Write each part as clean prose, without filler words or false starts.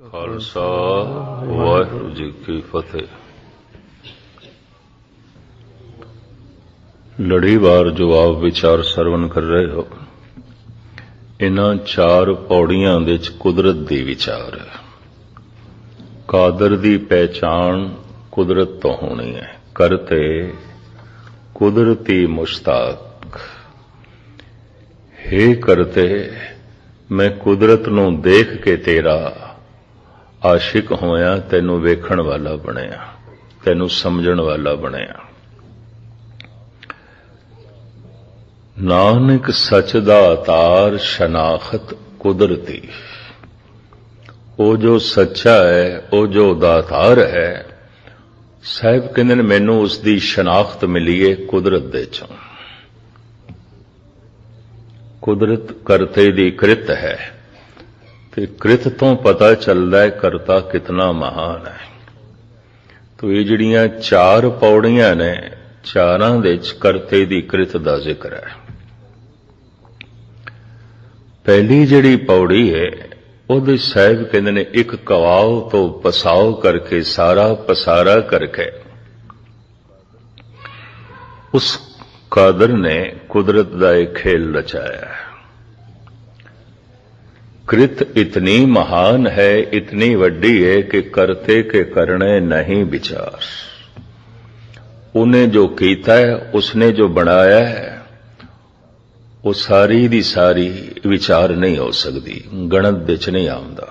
ਖਾਲਸਾ ਵਾਹਿਗੁਰੂ ਜੀ ਕੀ ਫਤਿਹ। ਲੜੀਵਾਰ ਜਵਾਬ ਵਿਚਾਰ ਸਰਵਨ ਕਰ ਰਹੇ ਹੋ। ਇਨ੍ਹਾਂ ਚਾਰ ਪੌੜੀਆਂ ਵਿੱਚ ਕੁਦਰਤ ਦੀ ਵਿਚਾਰ ਹੈ। ਕਾਦਰ ਦੀ ਪਹਿਚਾਣ ਕੁਦਰਤ ਤੋਂ ਹੋਣੀ ਹੈ। ਕਰਤੇ ਕੁਦਰਤੀ ਮੁਸ਼ਤਾਕ। ਹੇ ਕਰਤੇ, ਮੈਂ ਕੁਦਰਤ ਨੂੰ ਦੇਖ ਕੇ ਤੇਰਾ ਆਸ਼ਿਕ ਹੋਇਆ, ਤੈਨੂੰ ਵੇਖਣ ਵਾਲਾ ਬਣਿਆ, ਤੈਨੂੰ ਸਮਝਣ ਵਾਲਾ ਬਣਿਆ। ਨਾਨਕ ਸੱਚ ਦਾ ਅਤਾਰ ਸ਼ਨਾਖਤ ਕੁਦਰਤੀ। ਉਹ ਜੋ ਸੱਚਾ ਹੈ, ਉਹ ਜੋ ਦਾਤਾਰ ਹੈ, ਸਾਹਿਬ ਕਹਿੰਦੇ ਨੇ ਮੈਨੂੰ ਉਸ ਦੀ ਸ਼ਨਾਖਤ ਮਿਲੀ ਹੈ ਕੁਦਰਤ ਦੇ ਚੋਂ। ਕੁਦਰਤ ਕਰਤੇ ਦੀ ਕ੍ਰਿਤ ਹੈ ਤੇ ਕ੍ਰਿਤ ਤੋਂ ਪਤਾ ਚੱਲਦਾ ਹੈ ਕਰਤਾ ਕਿਤਨਾ ਮਹਾਨ ਹੈ। ਤੋ ਇਹ ਜਿਹੜੀਆਂ ਚਾਰ ਪੌੜੀਆਂ ਨੇ, ਚਾਰਾਂ ਦੇ ਵਿੱਚ ਕਰਤੇ ਦੀ ਕ੍ਰਿਤ ਦਾ ਜ਼ਿਕਰ ਹੈ। ਪਹਿਲੀ ਜਿਹੜੀ ਪੌੜੀ ਹੈ ਉਹਦੇ ਸਾਹਿਬ ਕਹਿੰਦੇ ਨੇ ਇੱਕ ਕਵਾਓ ਤੋਂ ਪਸਾਓ ਕਰਕੇ, ਸਾਰਾ ਪਸਾਰਾ ਕਰਕੇ ਉਸ ਕਾਦਰ ਨੇ ਕੁਦਰਤ ਦਾ ਇੱਕ ਖੇਲ ਰਚਾਇਆ ਹੈ। कृत इतनी महान है, इतनी वड्डी है कि करते के करने नहीं विचार। उन्हें जो कीता है, उसने जो बनाया है, वो सारी दी सारी विचार नहीं हो सकती, गणत विच नहीं आउंदा।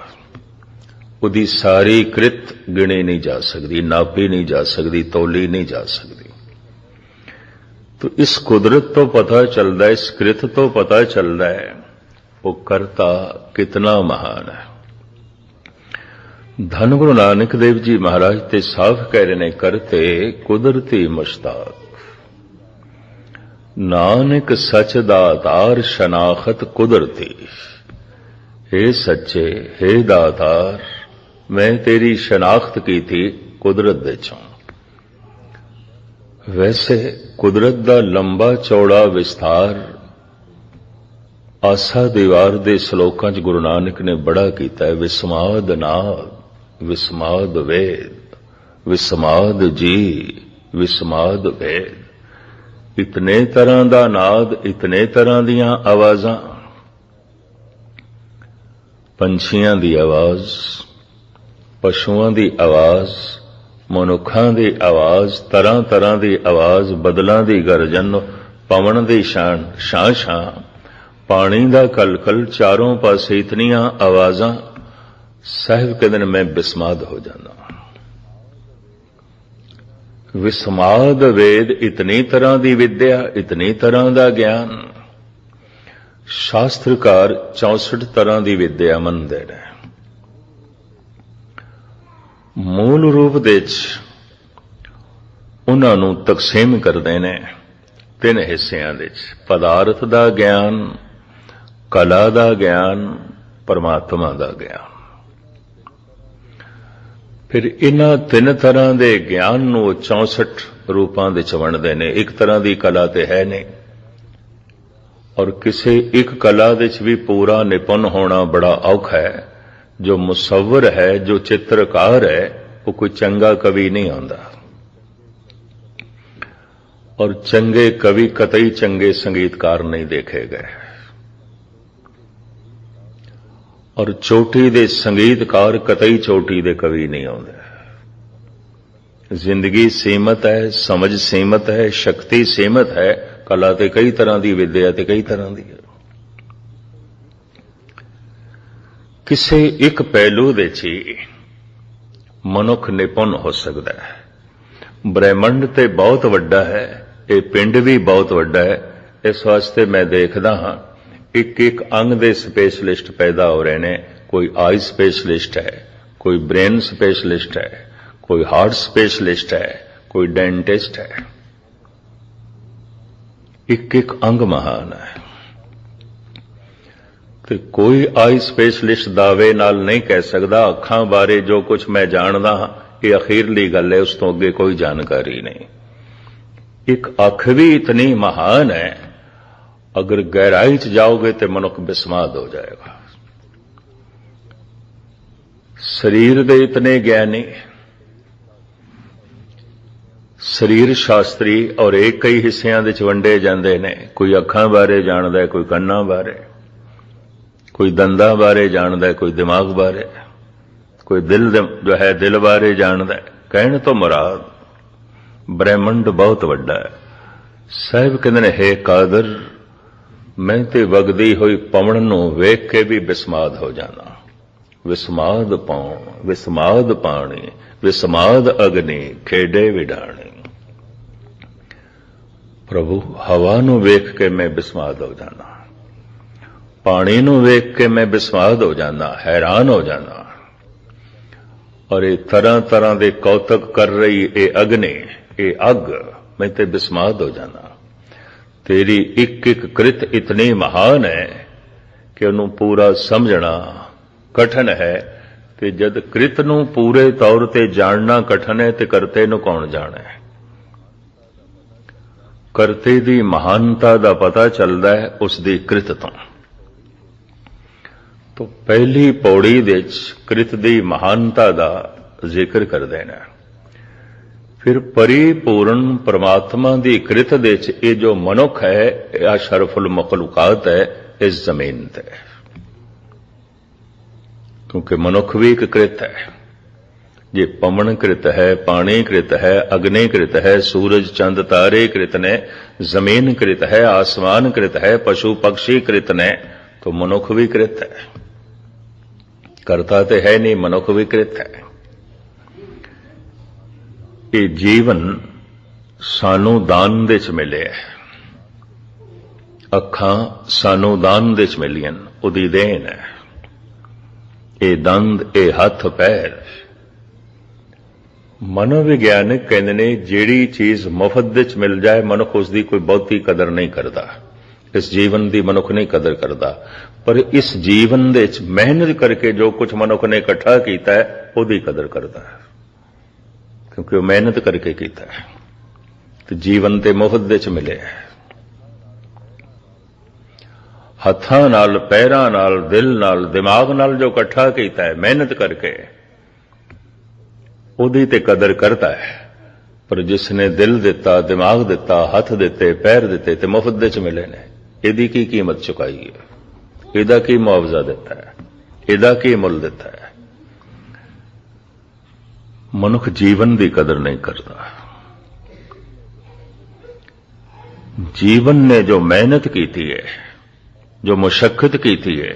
उहदी सारी कृत गिणी नहीं जा सकती, नापी नहीं जा सकती, तोली नहीं जा सकती। तो इस कुदरत तो पता चलता है, इस कृत तो पता चलता है वो करता कितना महान है। धन गुरु नानक देव जी महाराज ते साफ कह रहे ने, करते कुदरती मुश्ताक। नानक सच दातार शनाखत कुदरती। हे सच्चे, हे दातार, मैं तेरी शनाख्त की थी कुदरत दे चों। वैसे कुदरत दा लंबा चौड़ा विस्तार आसा दीवार दे श्लोकां च गुरु नानक ने बड़ा कीता है। विस्माद नाद, विस्माद वेद, विस्माद जी, विस्माद वेद। इतने तरह दा नाद, इतने तरह दियां आवाजां, पंछियां दी आवाज, पशुआं दी आवाज, मनुखां दी आवाज, तरह तरह दी आवाज, बदलां दी गरजन, पवन दी शान शां शां, पानी दा कलकल, चारों पासे इतनियां आवाजां। साहिब कहते हैं मैं बिस्माद हो जाना। विस्माद वेद, इतनी तरह दी विद्या, इतनी तरह दा ज्ञान। शास्त्रकार 64 तरह दी विद्या मनदे ने। मूल रूप दे उन्हां नूं तकसीम करदे ने तीन हिस्सियां दे। पदार्थ दा ज्ञान, कला दा ज्ञान, परमात्मा दा ज्ञान। फिर इन्हां तीन तरह दे ज्ञान नूं 64 रूपां दे वंडदे ने। एक तरह दी कला ते है नहीं, और किसी एक कला दे भी पूरा निपुण होना बड़ा औखा है। जो मुसव्वर है, जो चित्रकार है, वो कोई चंगा कवि नहीं आंदा, और चंगे कवि कतई चंगे संगीतकार नहीं देखे गए, और चोटी दे संगीतकार कतई चोटी दे कवि नहीं आउंदे। जिंदगी सीमत है, समझ सीमत है, शक्ति सीमत है। कला ते कई तरह की, विद्या ते कई तरह की है। किसी एक पहलू दे ची मनुख निपुण हो सकता है। ब्रह्मंड ते बहुत वड्डा है, ये पिंड भी बहुत वड्डा है। इस वास्ते मैं देखदा हां एक एक अंग दे स्पेशलिस्ट पैदा हो रहे हैं। कोई आई स्पेशलिस्ट है, कोई ब्रेन स्पेशलिस्ट है, कोई हार्ट स्पेशलिस्ट है, कोई डेंटिस्ट है। एक एक अंग महान है। तो कोई आई स्पेशलिस्ट दावे नाल नहीं कह सकता अखां बारे जो कुछ मैं जानदा हां ये अखीरली गल है, उस तो अगे कोई जानकारी नहीं। एक अख भी इतनी महान है, अगर गहराई च जाओगे तो मनुख बिस्माद हो जाएगा। ਸਰੀਰ ਦੇ ਇਤਨੇ ਗਿਆਨੀ, ਸਰੀਰ ਸ਼ਾਸਤਰੀ ਔਰ ਇਹ ਕਈ ਹਿੱਸਿਆਂ ਦੇ ਚ ਵੰਡੇ ਜਾਂਦੇ ਨੇ। ਕੋਈ ਅੱਖਾਂ ਬਾਰੇ ਜਾਣਦਾ, ਕੋਈ ਕੰਨਾਂ ਬਾਰੇ, ਕੋਈ ਦੰਦਾਂ ਬਾਰੇ ਜਾਣਦਾ, ਕੋਈ ਦਿਮਾਗ ਬਾਰੇ, ਕੋਈ ਦਿਲ ਜੋ ਹੈ ਦਿਲ ਬਾਰੇ ਜਾਣਦਾ। ਕਹਿਣ ਤੋਂ ਮੁਰਾਦ ਬ੍ਰਹਿਮੰਡ ਬਹੁਤ ਵੱਡਾ ਹੈ। ਸਾਹਿਬ ਕਹਿੰਦੇ ਨੇ, ਹੇ ਕਾਦਰ, ਮੈਂ ਤੇ ਵਗਦੀ ਹੋਈ ਪਵਨ ਨੂੰ ਵੇਖ ਕੇ ਵੀ ਬਿਸਮਾਦ ਹੋ ਜਾਣਾ। ਵਿਸਮਾਦ ਪਾਉਣ, ਵਿਸਮਾਦ ਪਾਣੀ, ਵਿਸਮਾਦ ਅਗਨੀ ਖੇਡੇ ਵਿਡਾਣੀ। ਪ੍ਰਭੂ, ਹਵਾ ਨੂੰ ਵੇਖ ਕੇ ਮੈਂ ਬਿਸਮਾਦ ਹੋ ਜਾਣਾ, ਪਾਣੀ ਨੂੰ ਵੇਖ ਕੇ ਮੈਂ ਬਿਸਮਾਦ ਹੋ ਜਾਣਾ, ਹੈਰਾਨ ਹੋ ਜਾਣਾ। ਔਰ ਇਹ ਤਰ੍ਹਾਂ ਤਰ੍ਹਾਂ ਦੇ ਕੌਤਕ ਕਰ ਰਹੀ ਇਹ ਅਗਨੀ, ਇਹ ਅੱਗ, ਮੈਂ ਤੇ ਬਿਸਮਾਦ ਹੋ ਜਾਣਾ। ਤੇਰੀ ਇੱਕ ਇੱਕ ਕ੍ਰਿਤ ਇਤਨੀ ਮਹਾਨ ਹੈ ਕਿ ਉਹਨੂੰ ਪੂਰਾ ਸਮਝਣਾ ਕਠਨ ਹੈ। ਤੇ ਜਦ ਕ੍ਰਿਤ ਨੂੰ ਪੂਰੇ ਤੌਰ ਤੇ ਜਾਣਨਾ ਕਠਨ ਹੈ ਤੇ ਕਰਤੇ ਨੂੰ ਕੌਣ ਜਾਣੇ? ਕਰਤੇ ਦੀ ਮਹਾਨਤਾ ਦਾ ਪਤਾ ਚੱਲਦਾ ਹੈ ਉਸ ਦੀ ਕ੍ਰਿਤ ਤੋਂ। तो पहली पौड़ी दे कृत दी महानता दा जिक्र कर देना। फिर परिपूर्ण परमात्मा दी कृत दे ये जो मनुख है, यह शरफुल मखलूकात है इस जमीन ते, क्योंकि मनुख भी एक कृत है। ये पवन कृत है, पानी कृत है, अग्नि कृत है, सूरज चंद तारे कृत ने, जमीन कृत है, आसमान कृत है, पशु पक्षी कृत ने, तो मनुख भी कृत है। करता तो है नहीं, मनुख भी कृत है। ये जीवन सानू दान दे च मिले है, अखां सानू दान दे च मिलियन, उदी देन है। ये दंद, ये हथ पैर। मनोविग्यानक कहते ने जिहड़ी चीज मुफ्त दे च मिल जाए मनुख उसकी कोई बहुती कदर नहीं करता। इस जीवन की मनुख नहीं कदर करता, पर इस जीवन दे च मेहनत करके जो कुछ मनुख ने इकट्ठा किया है उसकी कदर करता है, क्योंकि वो मेहनत करके किया है। तो जीवन ते मुफ्त दे च मिले है। हत्थां नाल, पैरां नाल, दिल नाल, दिमाग नाल जो इकट्ठा किया है मेहनत करके, उहदी ते कदर करता है। पर जिसने दिल दिता, दिमाग दिता, हथ दिते, पैर दिते ते मुफ्त दे च मिले ने, इहदी की कीमत चुकाई है, इहदा की मुआवजा दिता है, इहदा की मुल दिता है। मनुख जीवन की कदर नहीं करता। जीवन ने जो मेहनत की है, जो मुशक्कत की है,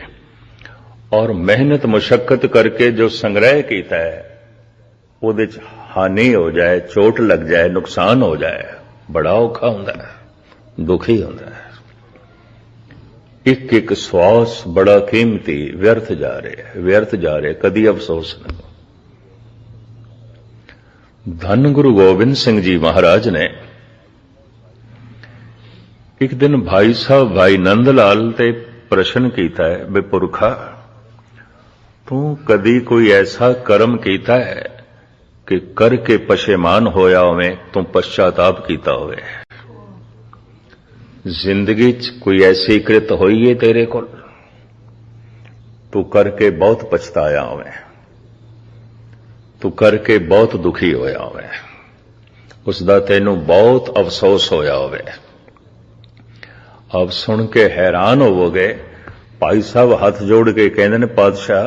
और मेहनत मुशक्कत करके जो संग्रह किया है, ਉਹਦੇ ਚ हानि हो जाए, चोट लग जाए, नुकसान हो जाए, बड़ा औखा होंदा है, दुखी होंदा है। एक एक श्वास बड़ा कीमती व्यर्थ जा रहे, व्यर्थ जा रहे, कदी अफसोस नहीं। धन गुरु गोबिंद सिंह जी महाराज ने एक दिन भाई साहब भाई नंद लाल ते प्रश्न किया है, बे पुरखा तू कदी कोई ऐसा कर्म किया है कि करके पशेमान होया होवे, तू पश्चाताप कीता होवे? जिंदगी च कोई ऐसी कृत होई है तेरे को तू करके बहुत पछताया होवे, तू करके बहुत दुखी होया होवे, उसदा तैनू बहुत अफसोस होया होवे? अब सुन के हैरान होवोगे। भाई साहब हाथ जोड़ के कहते ने, पातशाह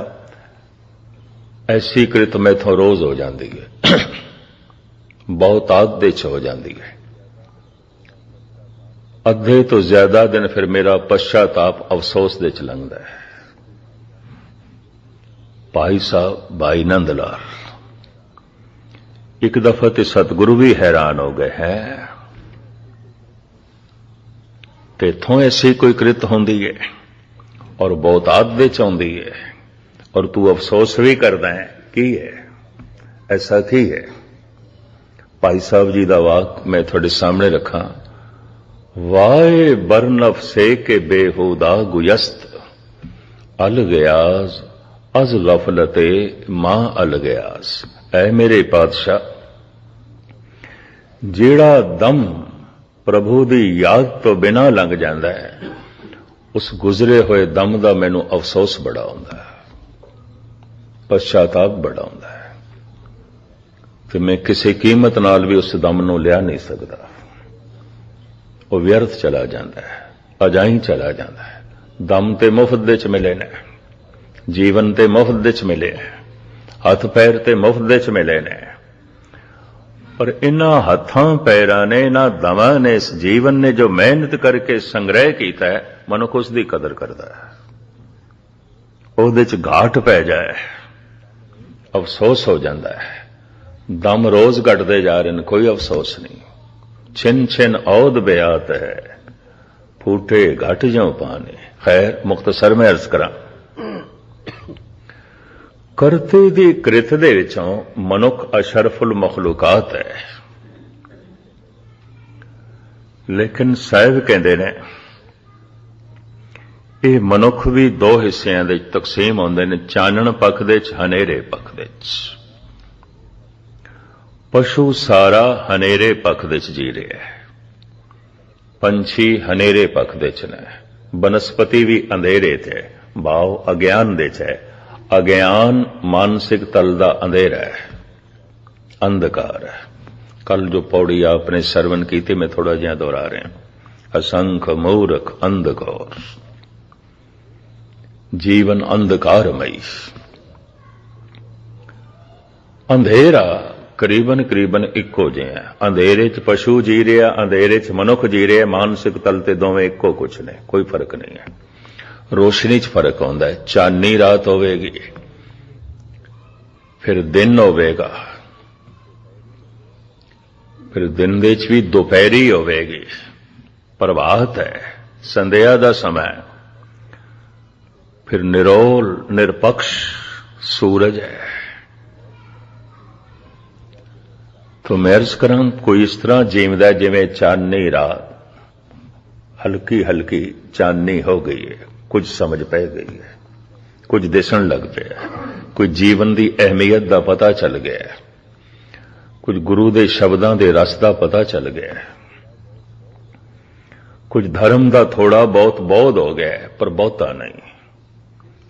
ऐसी कृत मैथों रोज हो जाती है, बहुत आदत च हो जाती है, अद्धे तो ज्यादा दिन फिर मेरा पश्चाताप अफसोस दे च लंघदा है। भाई साहब भाई नंद लाल एक दफा तो सतगुरु भी हैरान हो गए हैं, तेथों ऐसी कोई कृत होंदी है और बहुत आदत च आउंदी है, और तू अफसोस भी करता है, की है ऐसा की है? भाई साहब जी का वाक मैं थोड़े सामने रखा। वाए बरनफ से के बेहुदा गुयस्त अल गयास अज गफलते मां अल गयास। ऐ मेरे पातशाह, जेड़ा दम प्रभु की याद तो बिना लंघ जाता है, उस गुजरे हुए दम का मैनू अफसोस बड़ा होंदा है। ਪਛਤਾਪ ਬੜਾ ਹੁੰਦਾ ਹੈ ਤੇ ਮੈਂ ਕਿਸੇ ਕੀਮਤ ਨਾਲ ਵੀ ਉਸ ਦਮ ਨੂੰ ਲਿਆ ਨਹੀਂ ਸਕਦਾ। ਉਹ ਵਿਅਰਥ ਚਲਾ ਜਾਂਦਾ ਹੈ, ਅਜਾਈਂ ਚਲਾ ਜਾਂਦਾ ਹੈ। ਦਮ ਤੇ ਮੁਫਤ ਦੇ ਚ ਮਿਲੇ ਨੇ, ਜੀਵਨ ਤੇ ਮੁਫਤ ਦੇ ਚ ਮਿਲੇ, ਹੱਥ ਪੈਰ ਤੇ ਮੁਫਤ ਦੇ ਚ ਮਿਲੇ ਨੇ, ਪਰ ਇਨ੍ਹਾਂ ਹੱਥਾਂ ਪੈਰਾਂ ਨੇ, ਇਨ੍ਹਾਂ ਦਮਾਂ ਨੇ, ਇਸ ਜੀਵਨ ਨੇ ਜੋ ਮਿਹਨਤ ਕਰਕੇ ਸੰਗ੍ਰਹਿ ਕੀਤਾ ਹੈ, ਮਨੁੱਖ ਉਸ ਦੀ ਕਦਰ ਕਰਦਾ ਹੈ। ਉਹਦੇ ਚ ਘਾਟ ਪੈ ਜਾਏ ਅਫਸੋਸ ਹੋ ਜਾਂਦਾ ਹੈ। ਦਮ ਰੋਜ਼ ਘਟਦੇ ਜਾ ਰਹੇ ਨੇ, ਕੋਈ ਅਫਸੋਸ ਨਹੀਂ। ਛਿਨ ਛਿਨ ਔਦ ਬਿਆਤ ਹੈ, ਫੂਟੇ ਘਟ ਜਾਉ ਪਾਣੇ। ਖੈਰ, ਮੁਖਤਸਰ ਮੈਂ ਅਰਜ਼ ਕਰਾਂ, ਕਰਤੇ ਦੀ ਕ੍ਰਿਤ ਦੇ ਵਿੱਚੋਂ ਮਨੁੱਖ ਅਸ਼ਰਫੁਲ ਮਖਲੂਕਾਤ ਹੈ, ਲੇਕਿਨ ਸਾਹਿਬ ਕਹਿੰਦੇ ਨੇ ਇਹ ਮਨੁੱਖ ਵੀ ਦੋ ਹਿੱਸਿਆਂ ਦੇ ਤਕਸੀਮ ਹੁੰਦੇ ਨੇ, ਚਾਨਣ ਪੱਖ ਦੇ ਚ, ਹਨੇਰੇ ਪੱਖ ਦੇ ਚ। ਪਸ਼ੂ ਸਾਰਾ ਹਨੇਰੇ ਪੱਖ ਦੇ ਚ ਜੀ ਰਿਹਾ ਹੈ, ਪੰਛੀ ਹਨੇਰੇ ਪੱਖ ਦੇ ਚ ਨੇ, ਬਨਸਪਤੀ ਵੀ ਅੰਧੇਰੇ ਤੇ ਹੈ, ਭਾਵ ਅਗਿਆਨ ਦੇ ਚ ਹੈ। ਅਗਿਆਨ ਮਾਨਸਿਕ ਤਲ ਦਾ ਅੰਧੇਰਾ ਹੈ, ਅੰਧਕਾਰ ਹੈ। ਕੱਲ ਜੋ ਪੌੜੀ ਆਪਨੇ ਸਰਵਨ ਕੀਤੀ, ਮੈਂ ਥੋੜਾ ਜਿਹਾ ਦੁਹਰਾ ਰਿਹਾ, ਅਸੰਖ ਮੂਰਖ ਅੰਧਕਾਰ, ਜੀਵਨ ਅੰਧਕਾਰਮਈ। ਅੰਧੇਰਾ ਕਰੀਬਨ ਕਰੀਬਨ ਇੱਕੋ ਜਿਹਾ ਹੈ। ਅੰਧੇਰੇ ਚ ਪਸ਼ੂ ਜੀ ਰਿਹਾ, ਅੰਧੇਰੇ ਚ ਮਨੁੱਖ ਜੀ ਰਿਹਾ, ਮਾਨਸਿਕ ਤਲ ਤੇ ਦੋਵੇਂ ਇੱਕੋ ਕੁਛ ਨੇ, ਕੋਈ ਫਰਕ ਨਹੀਂ ਹੈ। ਰੋਸ਼ਨੀ ਚ ਫਰਕ ਆਉਂਦਾ ਹੈ, ਚਾਨਣੀ ਰਾਤ ਹੋਵੇਗੀ, ਫਿਰ ਦਿਨ ਹੋਵੇਗਾ, ਫਿਰ ਦਿਨ ਦੇ ਚ ਵੀ ਦੁਪਹਿਰੀ ਹੋਵੇਗੀ, ਪ੍ਰਭਾਤ ਹੈ, ਸੰਧਿਆ ਦਾ ਸਮਾਂ, ਫਿਰ ਨਿਰੋਲ ਨਿਰਪਕਸ਼ ਸੂਰਜ ਹੈ। ਤੋ ਮੈਂ ਅਰਜ਼ ਕਰਾਂ, ਕੋਈ ਇਸ ਤਰ੍ਹਾਂ ਜੀਵਦਾ ਜਿਵੇਂ ਚਾਨਣੀ ਰਾਤ, ਹਲਕੀ ਹਲਕੀ ਚਾਨਣੀ ਹੋ ਗਈ ਹੈ, ਕੁਝ ਸਮਝ ਪੈ ਗਈ ਹੈ, ਕੁਝ ਦਿਸਣ ਲੱਗ ਪਿਆ, ਕੋਈ ਜੀਵਨ ਦੀ ਅਹਿਮੀਅਤ ਦਾ ਪਤਾ ਚੱਲ ਗਿਆ, ਕੁਝ ਗੁਰੂ ਦੇ ਸ਼ਬਦਾਂ ਦੇ ਰਸ ਦਾ ਪਤਾ ਚੱਲ ਗਿਆ, ਕੁਝ ਧਰਮ ਦਾ ਥੋੜਾ ਬਹੁਤ ਬੋਧ ਹੋ ਗਿਆ, ਪਰ ਬਹੁਤਾ ਨਹੀਂ।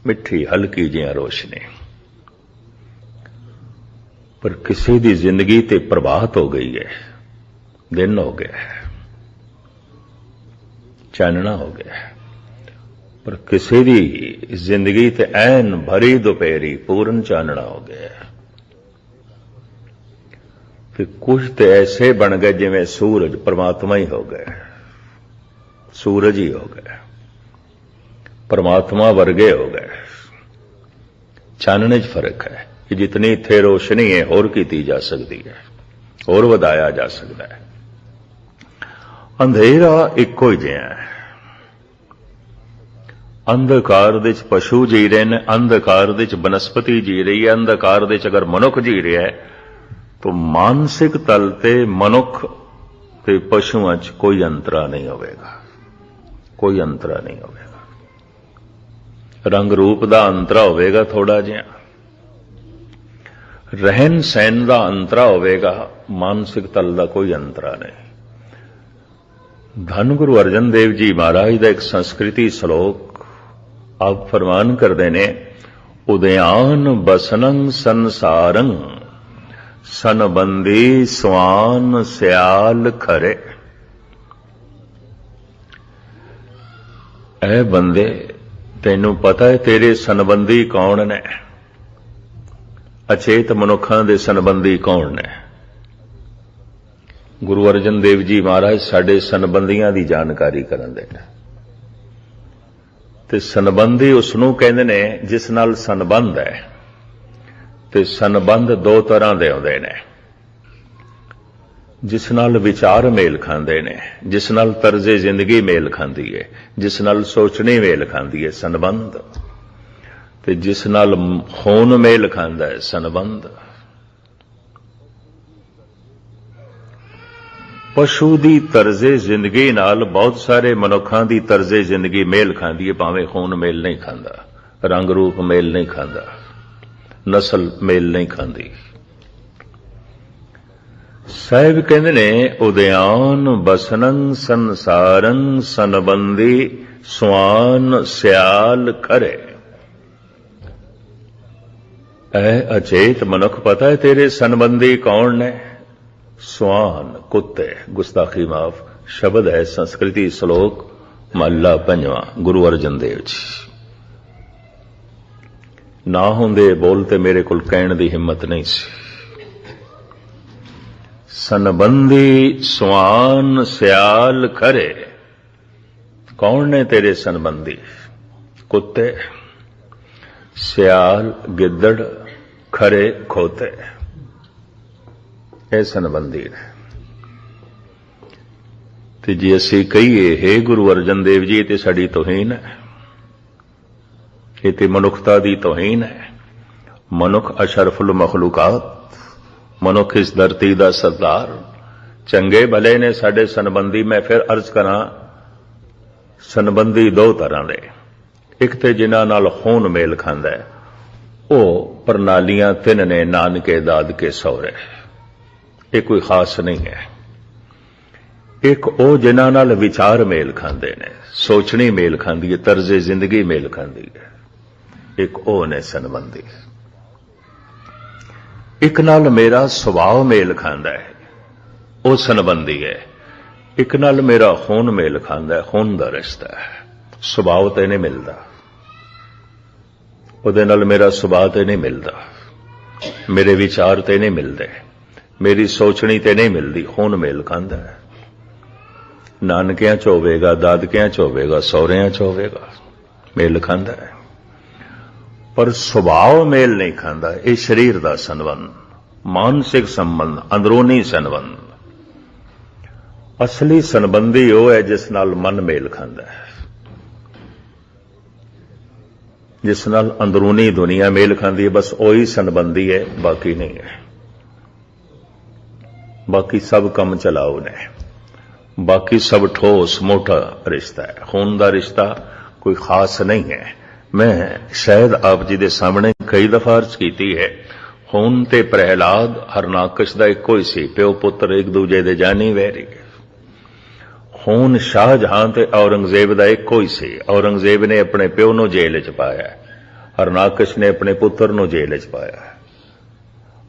ਮਿੱਠੀ ਹਲਕੀ ਜਿਹੀ ਰੋਸ਼ਨੀ, ਪਰ ਕਿਸੇ ਦੀ ਜ਼ਿੰਦਗੀ ਤੇ ਪ੍ਰਭਾਤ ਹੋ ਗਈ ਹੈ, ਦਿਨ ਹੋ ਗਿਆ ਹੈ, ਚਾਨਣਾ ਹੋ ਗਿਆ ਹੈ। ਪਰ ਕਿਸੇ ਦੀ ਜ਼ਿੰਦਗੀ ਤੇ ਐਨ ਭਰੀ ਦੁਪਹਿਰੀ ਪੂਰਨ ਚਾਨਣਾ ਹੋ ਗਿਆ। ਫਿਰ ਕੁਝ ਤੇ ਐਸੇ ਬਣ ਗਏ ਜਿਵੇਂ ਸੂਰਜ ਪਰਮਾਤਮਾ ਹੀ ਹੋ ਗਏ, ਸੂਰਜ ਹੀ ਹੋ ਗਏ, ਪਰਮਾਤਮਾ ਵਰਗੇ ਹੋ ਗਏ। ਚਾਨਣੇ 'ਚ ਫਰਕ ਹੈ ਕਿ ਜਿਤਨੀ ਇੱਥੇ ਰੋਸ਼ਨੀ ਹੈ ਹੋਰ ਕੀਤੀ ਜਾ ਸਕਦੀ ਹੈ, ਹੋਰ ਵਧਾਇਆ ਜਾ ਸਕਦਾ ਹੈ। ਅੰਧੇਰਾ ਇੱਕੋ ਹੀ ਜਿਹਾ ਹੈ। ਅੰਧਕਾਰ ਦੇ ਚ ਪਸ਼ੂ ਜੀ ਰਹੇ ਨੇ, ਅੰਧਕਾਰ ਦੇ ਚ ਬਨਸਪਤੀ ਜੀ ਰਹੀ ਹੈ, ਅੰਧਕਾਰ ਦੇ ਚ ਅਗਰ ਮਨੁੱਖ ਜੀ ਰਿਹਾ ਹੈ ਤਾਂ ਮਾਨਸਿਕ ਤਲ ਤੇ ਮਨੁੱਖ ਤੇ ਪਸ਼ੂਆਂ ਚ ਕੋਈ ਅੰਤਰਾ ਨਹੀਂ ਹੋਵੇਗਾ, ਕੋਈ ਅੰਤਰਾ ਨਹੀਂ ਹੋਵੇਗਾ। ਰੰਗ ਰੂਪ ਦਾ ਅੰਤਰਾ ਹੋਵੇਗਾ ਥੋੜਾ ਜਿਹਾ, ਰਹਿਣ ਸਹਿਣ ਦਾ ਅੰਤਰਾ ਹੋਵੇਗਾ, ਮਾਨਸਿਕ ਤਲ ਦਾ ਕੋਈ ਅੰਤਰਾ ਨਹੀਂ। ਧੰਨ ਗੁਰੂ ਅਰਜਨ ਦੇਵ ਜੀ ਮਹਾਰਾਜ ਦਾ ਇੱਕ ਸੰਸਕ੍ਰਿਤੀ ਸ਼ਲੋਕ ਆਪ ਫਰਮਾਨ ਕਰਦੇ ਨੇ, ਉਦਿਆਨ ਬਸਨੰ ਸੰਸਾਰੰ ਸਨਬੰਦੀ ਸਵਾਨ ਸਿਆਲ ਖਰੇ। ਐ ਬੰਦੇ, ਤੈਨੂੰ ਪਤਾ ਹੈ ਤੇਰੇ ਸੰਬੰਧੀ ਕੌਣ ਨੇ? ਅਚੇਤ ਮਨੁੱਖਾਂ ਦੇ ਸੰਬੰਧੀ ਕੌਣ ਨੇ? ਗੁਰੂ ਅਰਜਨ ਦੇਵ ਜੀ ਮਹਾਰਾਜ ਸਾਡੇ ਸੰਬੰਧੀਆਂ ਦੀ ਜਾਣਕਾਰੀ ਕਰਾਂਦੇ ਨੇ। ਤੇ ਸੰਬੰਧੀ ਉਸ ਨੂੰ ਕਹਿੰਦੇ ਨੇ ਜਿਸ ਨਾਲ ਸੰਬੰਧ ਹੈ। ਤੇ ਸੰਬੰਧ ਦੋ ਤਰ੍ਹਾਂ ਦੇ ਹੁੰਦੇ ਨੇ, ਜਿਸ ਨਾਲ ਵਿਚਾਰ ਮੇਲ ਖਾਂਦੇ ਨੇ, ਜਿਸ ਨਾਲ ਤਰਜ਼ੇ ਜ਼ਿੰਦਗੀ ਮੇਲ ਖਾਂਦੀ ਹੈ, ਜਿਸ ਨਾਲ ਸੋਚਣੀ ਮੇਲ ਖਾਂਦੀ ਹੈ ਸੰਬੰਧ, ਤੇ ਜਿਸ ਨਾਲ ਖੂਨ ਮੇਲ ਖਾਂਦਾ ਹੈ ਸੰਬੰਧ। ਪਸ਼ੂ ਦੀ ਤਰਜ਼ੇ ਜ਼ਿੰਦਗੀ ਨਾਲ ਬਹੁਤ ਸਾਰੇ ਮਨੁੱਖਾਂ ਦੀ ਤਰਜ਼ੇ ਜ਼ਿੰਦਗੀ ਮੇਲ ਖਾਂਦੀ ਹੈ, ਭਾਵੇਂ ਖੂਨ ਮੇਲ ਨਹੀਂ ਖਾਂਦਾ, ਰੰਗ ਰੂਪ ਮੇਲ ਨਹੀਂ ਖਾਂਦਾ, ਨਸਲ ਮੇਲ ਨਹੀਂ ਖਾਂਦੀ। ਸਾਹਿਬ ਕਹਿੰਦੇ ਨੇ, ਉਦਿਆਨ ਬਸਨੰ ਸੰਸਾਰੰ ਸੰਬੰਧੀ ਸਵਾਨ ਸਿਆਲ ਖਰੇ। ऐ अचेत मनुख पता है तेरे संबंधी कौन ने? स्वान कुत्ते। गुस्ताखी माफ। शब्द है संस्कृति श्लोक महला पंजवां गुरु अर्जन देव जी। ना होंदे बोलते मेरे कोल कहण दी हिम्मत नहीं सी। संबंधी स्वान सियाल खरे। कौन ने तेरे संबंधी? कुत्ते, सियाल, गिद्दड़, खरे, खोते, ਇਹ ਸੰਬੰਧੀ ਨੇ। ਤੇ ਜੇ ਅਸੀਂ ਕਹੀਏ ਹੈ ਗੁਰੂ ਅਰਜਨ ਦੇਵ ਜੀ ਤੇ ਸਾਡੀ ਤੋਹੀਨ ਹੈ, ਇਹ ਤੇ ਮਨੁੱਖਤਾ ਦੀ ਤੋਹੀਨ ਹੈ। ਮਨੁੱਖ ਅਸ਼ਰਫੁਲ ਮਖਲੂਕਾਤ, ਮਨੁੱਖ ਇਸ ਧਰਤੀ ਦਾ ਸਰਦਾਰ। ਚੰਗੇ ਭਲੇ ਨੇ ਸਾਡੇ ਸੰਬੰਧੀ। ਮੈਂ ਫਿਰ ਅਰਜ਼ ਕਰਾਂ, ਸੰਬੰਧੀ ਦੋ ਤਰ੍ਹਾਂ ਦੇ। ਇੱਕ ਤੇ ਜਿਨ੍ਹਾਂ ਨਾਲ ਖੂਨ ਮੇਲ ਖਾਂਦਾ ਹੈ, ਉਹ ਪ੍ਰਣਾਲੀਆਂ ਤਿੰਨ ਨੇ, ਨਾਨਕੇ, ਦਾਦਕੇ, ਸਹੁਰੇ। ਇਹ ਕੋਈ ਖਾਸ ਨਹੀਂ ਹੈ। ਇੱਕ ਉਹ ਜਿਨ੍ਹਾਂ ਨਾਲ ਵਿਚਾਰ ਮੇਲ ਖਾਂਦੇ ਨੇ, ਸੋਚਣੀ ਮੇਲ ਖਾਂਦੀ ਹੈ, ਤਰਜ਼ੇ ਜ਼ਿੰਦਗੀ ਮੇਲ ਖਾਂਦੀ ਹੈ। ਇੱਕ ਉਹ ਨੇ ਸੰਬੰਧੀ। ਇੱਕ ਨਾਲ ਮੇਰਾ ਸੁਭਾਅ ਮੇਲ ਖਾਂਦਾ ਹੈ, ਉਹ ਸੰਬੰਧੀ ਹੈ। ਇੱਕ ਨਾਲ ਮੇਰਾ ਖੂਨ ਮੇਲ ਖਾਂਦਾ ਹੈ, ਖੂਨ ਦਾ ਰਿਸ਼ਤਾ ਹੈ। ਸੁਭਾਅ ਤੇ ਨਹੀਂ ਮਿਲਦਾ, ਉਹਦੇ ਨਾਲ ਮੇਰਾ ਸੁਭਾਅ ਤੇ ਨਹੀਂ ਮਿਲਦਾ, ਮੇਰੇ ਵਿਚਾਰ ਤੇ ਨਹੀਂ ਮਿਲਦੇ, ਮੇਰੀ ਸੋਚਣੀ ਤੇ ਨਹੀਂ ਮਿਲਦੀ। ਖੂਨ ਮੇਲ ਖਾਂਦਾ ਹੈ। ਨਾਨਕਿਆਂ ਚ ਹੋਵੇਗਾ, ਦਾਦਕਿਆਂ ਚ ਹੋਵੇਗਾ, ਸਹੁਰਿਆਂ ਚ ਹੋਵੇਗਾ, ਮੇਲ ਖਾਂਦਾ ਹੈ। ਪਰ ਸੁਭਾਅ ਮੇਲ ਨਹੀਂ ਖਾਂਦਾ। ਇਹ ਸਰੀਰ ਦਾ ਸੰਬੰਧ, ਮਾਨਸਿਕ ਸੰਬੰਧ, ਅੰਦਰੂਨੀ ਸੰਬੰਧ। ਅਸਲੀ ਸੰਬੰਧੀ ਉਹ ਹੈ ਜਿਸ ਨਾਲ ਮਨ ਮੇਲ ਖਾਂਦਾ ਹੈ, ਜਿਸ ਨਾਲ ਅੰਦਰੂਨੀ ਦੁਨੀਆ ਮੇਲ ਖਾਂਦੀ ਹੈ। ਬਸ ਉਹੀ ਸੰਬੰਧੀ ਹੈ, ਬਾਕੀ ਨਹੀਂ ਹੈ। ਬਾਕੀ ਸਭ ਕੰਮ ਚਲਾਓ ਨੇ, ਬਾਕੀ ਸਭ ਠੋਸ ਮੋਟਾ ਰਿਸ਼ਤਾ ਹੈ। ਖੂਨ ਦਾ ਰਿਸ਼ਤਾ ਕੋਈ ਖਾਸ ਨਹੀਂ ਹੈ। ਮੈਂ ਸ਼ਾਇਦ ਆਪ ਜੀ ਦੇ ਸਾਹਮਣੇ ਕਈ ਦਫਾ ਅਰਜ਼ ਕੀਤੀ ਹੈ, ਖੂਨ ਤੇ ਪ੍ਰਹਿਲਾਦ ਹਰਨਾਕਸ਼ ਦਾ ਇੱਕੋ ਹੀ ਸੀ। ਪਿਓ ਪੁੱਤਰ ਇੱਕ ਦੂਜੇ ਦੇ ਜਾਨੀ ਵੈਰੀ। ਖੂਨ ਸ਼ਾਹਜਹਾਂ ਤੇ ਔਰੰਗਜ਼ੇਬ ਦਾ ਇੱਕੋ ਹੀ ਸੀ। ਔਰੰਗਜ਼ੇਬ ਨੇ ਆਪਣੇ ਪਿਓ ਨੂੰ ਜੇਲ੍ਹ 'ਚ ਪਾਇਆ, ਹਰਨਾਕਸ਼ ਨੇ ਆਪਣੇ ਪੁੱਤਰ ਨੂੰ ਜੇਲ੍ਹ 'ਚ ਪਾਇਆ।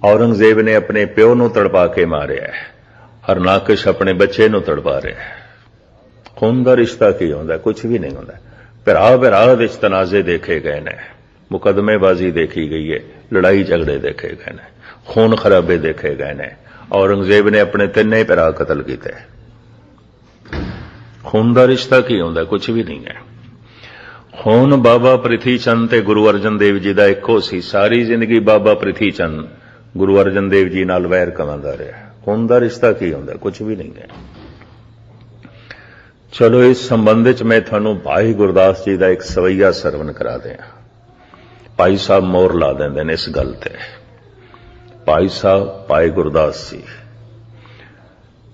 ਔਰੰਗਜ਼ੇਬ ਨੇ ਆਪਣੇ ਪਿਓ ਨੂੰ ਤੜਪਾ ਕੇ ਮਾਰਿਆ, ਹਰਨਾਕਸ਼ ਆਪਣੇ ਬੱਚੇ ਨੂੰ ਤੜਪਾ ਰਿਹਾ। ਖੂਨ ਦਾ ਰਿਸ਼ਤਾ ਕੀ ਹੁੰਦਾ? ਕੁਝ ਵੀ ਨਹੀਂ ਹੁੰਦਾ। ਭਰਾ ਭਰਾ ਵਿੱਚ ਤਨਾਜ਼ੇ ਦੇਖੇ ਗਏ ਨੇ, ਮੁਕੱਦਮੇਬਾਜ਼ੀ ਦੇਖੀ ਗਈ ਹੈ, ਲੜਾਈ ਝਗੜੇ ਦੇਖੇ ਗਏ ਨੇ, ਖੂਨ ਖਰਾਬੇ ਦੇਖੇ ਗਏ ਨੇ। ਔਰੰਗਜ਼ੇਬ ਨੇ ਆਪਣੇ ਤਿੰਨੇ ਭਰਾ ਕਤਲ ਕੀਤੇ। ਖੂਨ ਦਾ ਰਿਸ਼ਤਾ ਕੀ ਹੁੰਦਾ? ਕੁਝ ਵੀ ਨਹੀਂ ਹੈ। ਖੂਨ ਬਾਬਾ ਪ੍ਰਿਥੀ ਚੰਦ ਤੇ ਗੁਰੂ ਅਰਜਨ ਦੇਵ ਜੀ ਦਾ ਇੱਕੋ ਸੀ। ਸਾਰੀ ਜ਼ਿੰਦਗੀ ਬਾਬਾ ਪ੍ਰਿਥੀ ਚੰਦ ਗੁਰੂ ਅਰਜਨ ਦੇਵ ਜੀ ਨਾਲ ਵੈਰ ਕਮਾਉਂਦਾ ਰਿਹਾ। ਖੂਨ ਦਾ ਰਿਸ਼ਤਾ ਕੀ ਹੁੰਦਾ? ਕੁਝ ਵੀ ਨਹੀਂ ਹੈ। ਚਲੋ ਇਸ ਸੰਬੰਧ ਵਿੱਚ ਮੈਂ ਤੁਹਾਨੂੰ ਭਾਈ ਗੁਰਦਾਸ ਜੀ ਦਾ ਇੱਕ ਸਵਈਆ ਸਰਵਣ ਕਰਾ ਦਿਆਂ। ਭਾਈ ਸਾਹਿਬ ਮੋਹਰ ਲਾ ਦਿੰਦੇ ਨੇ ਇਸ ਗੱਲ ਤੇ। ਭਾਈ ਸਾਹਿਬ ਭਾਈ ਗੁਰਦਾਸ ਜੀ।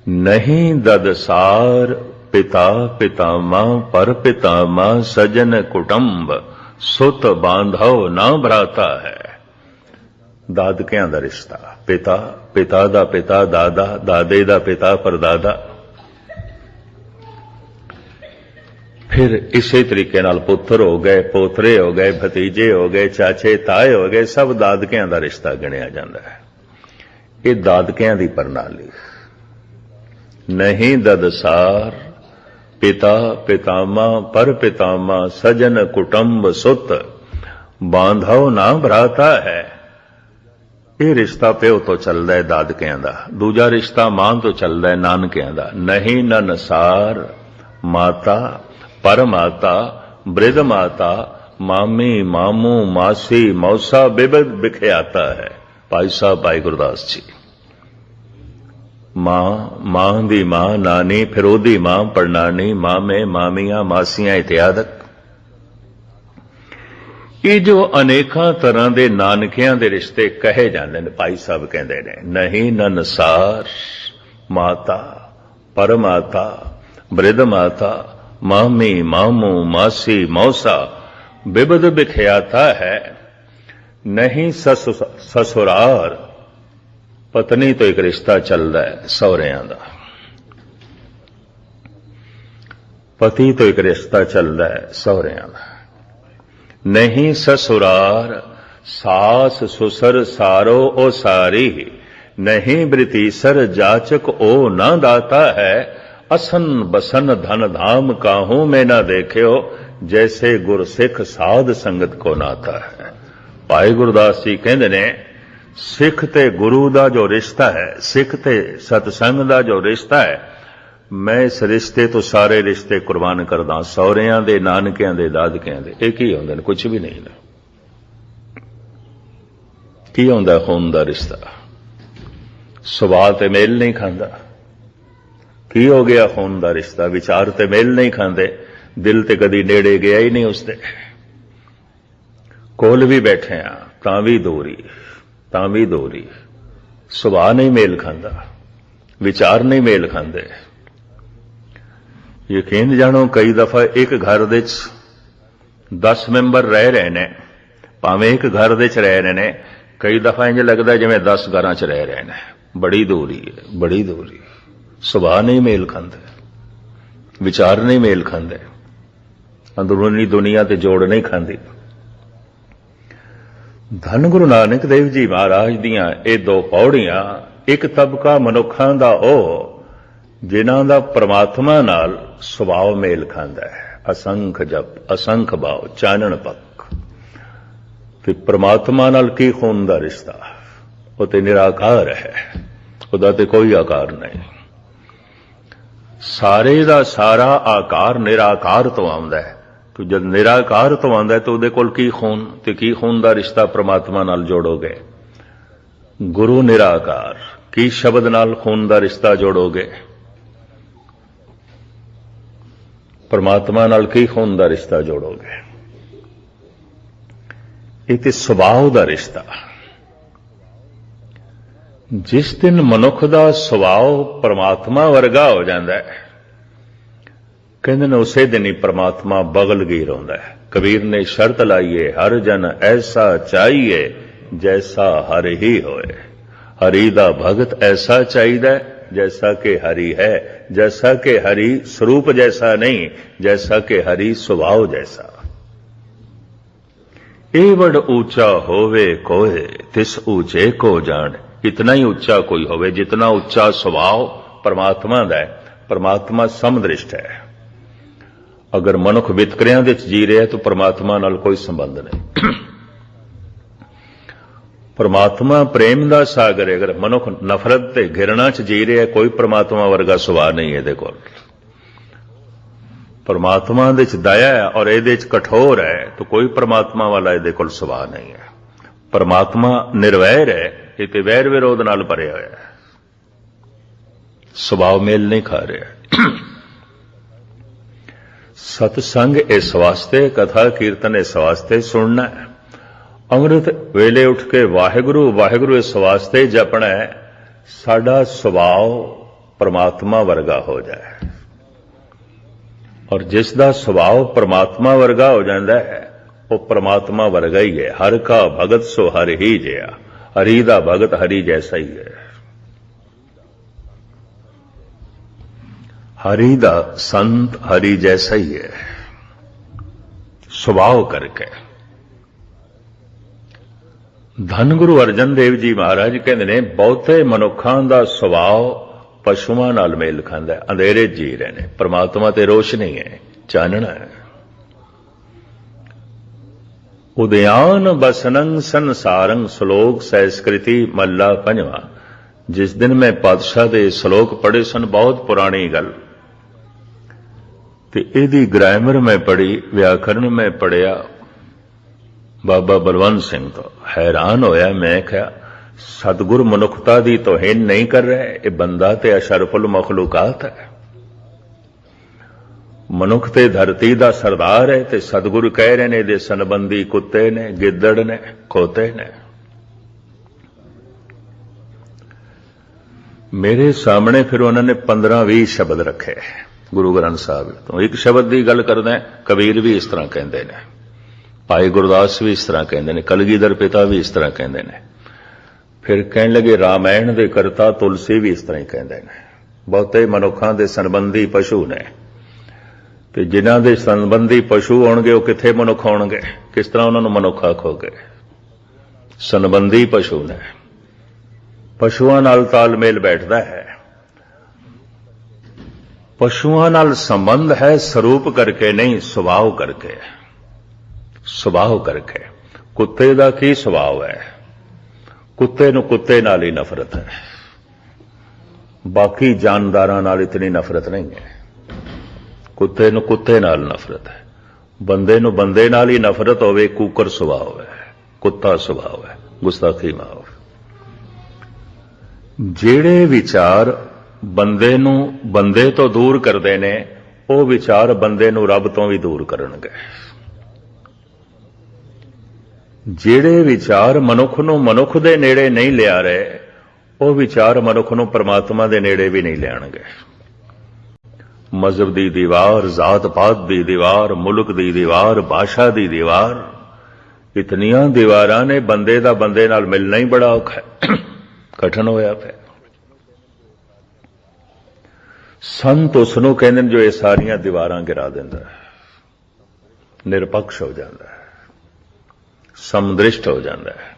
ਨਹੀਂ ਦਦਸਾਰ ਪਿਤਾ ਪਿਤਾਮਾ ਪਰ ਪਿਤਾਮਾ ਸਜਨ ਕੁਟੰਬ ਸੁਤ ਬਾਂਧਵ ਨਾ ਭਰਾਤਾ ਹੈ। ਦਾਦਕਿਆਂ ਦਾ ਰਿਸ਼ਤਾ, ਪਿਤਾ, ਪਿਤਾ ਦਾ ਪਿਤਾ, ਦਾਦਾ, ਦਾਦੇ ਦਾ ਪਿਤਾ, ਪਰਦਾਦਾ। ਫਿਰ ਇਸੇ ਤਰੀਕੇ ਨਾਲ ਪੁੱਤਰ ਹੋ ਗਏ, ਪੋਤਰੇ ਹੋ ਗਏ, ਭਤੀਜੇ ਹੋ ਗਏ, ਚਾਚੇ ਤਾਏ ਹੋ ਗਏ, ਸਭ ਦਾਦਕਿਆਂ ਦਾ ਰਿਸ਼ਤਾ ਗਿਣਿਆ ਜਾਂਦਾ ਹੈ। ਇਹ ਦਾਦਕਿਆਂ ਦੀ ਪ੍ਰਣਾਲੀ। ਨਹੀਂ ਦਦਸਾਰ ਪਿਤਾ ਪਿਤਾਮਾ ਪਰ ਪਿਤਾਮਾ ਸਜਨ ਕੁਟੰਬ ਸੁਤ ਬਾਂਧਵ ਨਾ ਭਰਾਤਾ ਹੈ। ਇਹ ਰਿਸ਼ਤਾ ਪਿਓ ਤੋਂ ਚੱਲਦਾ ਹੈ, ਦਾਦਕਿਆਂ ਦਾ। ਦੂਜਾ ਰਿਸ਼ਤਾ ਮਾਂ ਤੋਂ ਚੱਲਦਾ ਹੈ, ਨਾਨਕਿਆਂ ਦਾ। ਨਹੀਂ ਨਨਸਾਰ ਮਾਤਾ ਪਰਮਾਤਾ ਬ੍ਰਿਧ ਮਾਤਾ ਮਾਮੀ ਮਾਮੂ ਮਾਸੀ ਮੌਸਾ ਬਿਬਦ ਬਿਖਿਆਤਾ ਹੈ। ਭਾਈ ਸਾਹਿਬ ਭਾਈ ਗੁਰਦਾਸ ਜੀ। ਮਾਂ ਦੀ ਮਾਂ, ਨਾਨੀ, ਫਿਰ ਉਹਦੀ ਮਾਂ, ਪੜਨਾਨੀ, ਮਾਮੇ, ਮਾਮੀਆਂ, ਮਾਸੀਆਂ ਇਤਿਆਦਿਕ। ਇਹ ਜੋ ਅਨੇਕਾਂ ਤਰ੍ਹਾਂ ਦੇ ਨਾਨਕਿਆਂ ਦੇ ਰਿਸ਼ਤੇ ਕਹੇ ਜਾਂਦੇ ਨੇ, ਭਾਈ ਸਾਹਿਬ ਕਹਿੰਦੇ ਨੇ ਨਹੀਂ ਨਨਸਾਰ ਮਾਤਾ ਪਰਮਾਤਾ ਬ੍ਰਿਧ ਮਾਤਾ ਮਾਮੀ ਮਾਮੂ ਮਾਸੀ ਮੌਸਾ ਬਿਬਦ ਬਿਖਿਆਤਾ ਹੈ। ਨਹੀਂ ਸਸੁਰਾਰ ਪਤਨੀ ਤੋਂ ਇੱਕ ਰਿਸ਼ਤਾ ਚੱਲਦਾ ਹੈ, ਸਹੁਰਿਆਂ ਦਾ। ਪਤੀ ਤੋਂ ਇੱਕ ਰਿਸ਼ਤਾ ਚੱਲਦਾ ਹੈ, ਸਹੁਰਿਆਂ ਦਾ। ਨਹੀਂ ਸਸੁਰਾਰ सास सुसर सारो ओ सारी, नहीं बृतीसर जाचक ओ न दाता है, असन बसन धन धाम काहू में न देखियो, जैसे गुरसिख साध संगत को नाता है। भाई गुरदास जी कहते ने सिख ते गुरु दा जो रिश्ता है, सिख ते सतसंग दा जो रिश्ता है, मैं इस रिश्ते तो सारे रिश्ते कुर्बान करदा, सौहरियां दे, नानकियां दे, दादकियां दे। एक ही होंदे ने, कुछ भी नहीं ना। की होंदा खून दा रिश्ता? सुभाव ते मेल नहीं खांदा। की हो गया खून दा रिश्ता? विचार ते मेल नहीं खांदे, दिल ते कदी नेड़े गया ही नहीं उसदे। कोल भी बैठे आ तां भी दूरी, सुभाव नहीं मेल खांदा, विचार नहीं मेल खांदे। यकीन जानो कई दफा एक घर दे 10 मैंबर रह रहे ने, भावें एक घर दे च रह रहे ने, कई दफा इंज लगता जिवें 10 घरां च रह रहे ने। बड़ी दूरी है, बड़ी दूरी। सुभाव नहीं मेल खांदे, विचार नहीं मेल खांदे, अंदरूनी दुनिया ते जोड़ नहीं खांदी। धन गुरु नानक देव जी महाराज दियां ये 2 पौड़ियां, एक तबका मनुखां दा ओ जिन्हां दा परमात्मा नाल सुभाव मेल खांदा है। असंख जप, असंख भाव, चानण पक। ते परमात्मा नाल की खून दा रिश्ता? वो ते निराकार है, उहदा ते कोई आकार नहीं। सारे दा सारा आकार निराकार तो आउंदा है। तो जब निराकार तो आउंदा है तो उहदे कोल की खून, ते की खून दा रिश्ता परमात्मा नाल जोड़ोगे? गुरु निराकार, की शब्द नाल खून दा रिश्ता जोड़ोगे? परमात्मा नाल की खून दा रिश्ता जोड़ोगे? ਇਹ ਤੇ ਸੁਭਾਅ ਦਾ ਰਿਸ਼ਤਾ। ਜਿਸ ਦਿਨ ਮਨੁੱਖ ਦਾ ਸੁਭਾਅ ਪਰਮਾਤਮਾ ਵਰਗਾ ਹੋ ਜਾਂਦਾ ਹੈ, ਕਹਿੰਦੇ ਨੇ ਉਸੇ ਦਿਨ ਹੀ ਪਰਮਾਤਮਾ ਬਗਲ ਗਈ ਰਹਿੰਦਾ ਹੈ। ਕਬੀਰ ਨੇ ਸ਼ਰਤ ਲਾਈਏ, ਹਰ ਜਨ ਐਸਾ ਚਾਹੀਏ ਜੈਸਾ ਹਰਿ ਹੀ ਹੋਏ। ਹਰੀ ਦਾ ਭਗਤ ਐਸਾ ਚਾਹੀਦਾ जैसा कि हरि है, जैसा कि हरि स्वरूप जैसा नहीं, जैसा कि हरि स्वभाव जैसा। एवड ऊंचा होवे कोय तिस ऊंचे को जान। इतना ही ऊंचा कोई होवे जितना ऊंचा स्वभाव परमात्मा दा है। परमात्मा समदृष्ट है। अगर मनुख वितकरियां दे जी रहा है तो परमात्मा नाल कोई संबंध नहीं। परमात्मा प्रेम दा सागर है। अगर मनुख नफरत ते घिरणा च जी रहा है, कोई परमात्मा वर्गा सुभाव नहीं है। देखो परमात्मा दे च दया है और इहदे च कठोर है, तो कोई परमात्मा वाला इहदे कोल सुभाव नहीं है। परमात्मा निर्वैर है, ये ते वैर विरोध नाल भरिया होया है। सुभाव मेल नहीं खा रहा। सतसंग इस वास्ते, कथा कीर्तन इस वास्ते सुनना है। अमृत वेले उठ के वाहिगुरु वाहिगुरु इस वास्ते जपना है, साडा सुभाव परमात्मा वर्गा हो जाए। और जिसदा सुभाव परमात्मा वर्गा हो जाता है, वो परमात्मा वर्गा ही है। हर का भगत सो हर ही जिया। हरि दा भगत हरि जैसा ही है। हरि दा संत हरि जैसा ही है, सुभाव करके। धन गुरु अर्जन देव जी महाराज कहते ने बहुते मनुखां दा सुभाव पशुआं नाल मेल खांदा है। अंधेरे जी रहे ने, परमात्मा ते रोशनी है, चानना है। उदयान बसनंग संसारंग श्लोक संस्कृति मल्ला पंजवा। जिस दिन मैं पातशाह दे श्लोक पढ़े सन, बहुत पुरानी गल, ते इहदी ग्रामर में पढ़ी, व्याकरण में पढ़िया बाबा बलवंत सिंह तो हैरान होया। मैं क्या सतगुर मनुखता दी तौहीन नहीं कर रहे, ये बंदा ते अशरफुल मखलूकात है। मनुख ते धरती दा सरदार है, ते सतगुरु कह रहे ने दे सनबंदी कुत्ते ने, गिद्दड़ ने, खोते ने। मेरे सामने फिर उन्होंने 15-20 शब्द रखे गुरु ग्रंथ साहब तो। एक शब्द की गल करदा है, कबीर भी इस तरह कहते हैं, भाई गुरदास भी इस तरह कहते हैं, कलगीधर पिता भी इस तरह कहते हैं। फिर कहने लगे रामायण के करता तुलसी भी इस तरह ही कहते हैं। बहुते मनुखों के संबंधी पशु ने, तो जिन्हों के संबंधी पशु होणगे वो किथे मनुख होणगे, किस तरह उन्होंने मनुख आखोगे। ਸੰਬੰਧੀ ਪਸ਼ੂ ਨੇ, ਪਸ਼ੂਆਂ ਨਾਲ ਤਾਲਮੇਲ ਬੈਠਦਾ ਹੈ। ਪਸ਼ੂਆਂ ਨਾਲ ਸੰਬੰਧ ਹੈ ਸਰੂਪ ਕਰਕੇ ਨਹੀਂ, ਸੁਭਾਅ ਕਰਕੇ। ਸੁਭਾਅ ਕਰਕੇ। ਕੁੱਤੇ ਦਾ ਕੀ ਸੁਭਾਅ ਹੈ? ਕੁੱਤੇ ਨੂੰ ਕੁੱਤੇ ਨਾਲ ਹੀ ਨਫ਼ਰਤ ਹੈ, ਬਾਕੀ ਜਾਨਦਾਰਾਂ ਨਾਲ ਇਤਨੀ ਨਫ਼ਰਤ ਨਹੀਂ ਹੈ। ਕੁੱਤੇ ਨੂੰ ਕੁੱਤੇ ਨਾਲ ਨਫ਼ਰਤ ਹੈ, ਬੰਦੇ ਨੂੰ ਬੰਦੇ ਨਾਲ ਹੀ ਨਫ਼ਰਤ ਹੋਵੇ, ਕੂਕਰ ਸੁਭਾਅ ਹੈ, ਕੁੱਤਾ ਸੁਭਾਅ ਹੈ, ਗੁਸਤਾਖੀ ਮਾਫ। ਜਿਹੜੇ ਵਿਚਾਰ ਬੰਦੇ ਨੂੰ ਬੰਦੇ ਤੋਂ ਦੂਰ ਕਰਦੇ ਨੇ, ਉਹ ਵਿਚਾਰ ਬੰਦੇ ਨੂੰ ਰੱਬ ਤੋਂ ਵੀ ਦੂਰ ਕਰਨਗੇ। ਜਿਹੜੇ ਵਿਚਾਰ ਮਨੁੱਖ ਨੂੰ ਮਨੁੱਖ ਦੇ ਨੇੜੇ ਨਹੀਂ ਲਿਆ ਰਹੇ, ਉਹ ਵਿਚਾਰ ਮਨੁੱਖ ਨੂੰ ਪਰਮਾਤਮਾ ਦੇ ਨੇੜੇ ਵੀ ਨਹੀਂ ਲਿਆਣਗੇ। ਮਜ਼ਹਬ ਦੀ ਦੀਵਾਰ, ਜ਼ਾਤ ਪਾਤ ਦੀ ਦੀਵਾਰ, ਮੁਲਕ ਦੀ ਦੀਵਾਰ, ਭਾਸ਼ਾ ਦੀ ਦੀਵਾਰ, ਇਤਨੀਆਂ ਦੀਵਾਰਾਂ ਨੇ, ਬੰਦੇ ਦਾ ਬੰਦੇ ਨਾਲ ਮਿਲਣਾ ਹੀ ਬੜਾ ਔਖਾ ਹੈ, ਕਠਿਨ ਹੋਇਆ ਪਿਆ। ਸੰਤ ਉਸ ਨੂੰ ਕਹਿੰਦੇ ਨੇ ਜੋ ਇਹ ਸਾਰੀਆਂ ਦੀਵਾਰਾਂ ਗਿਰਾ ਦਿੰਦਾ ਹੈ, ਨਿਰਪੱਖ ਹੋ ਜਾਂਦਾ ਹੈ, ਸਮਦ੍ਰਿਸ਼ਟ ਹੋ ਜਾਂਦਾ ਹੈ।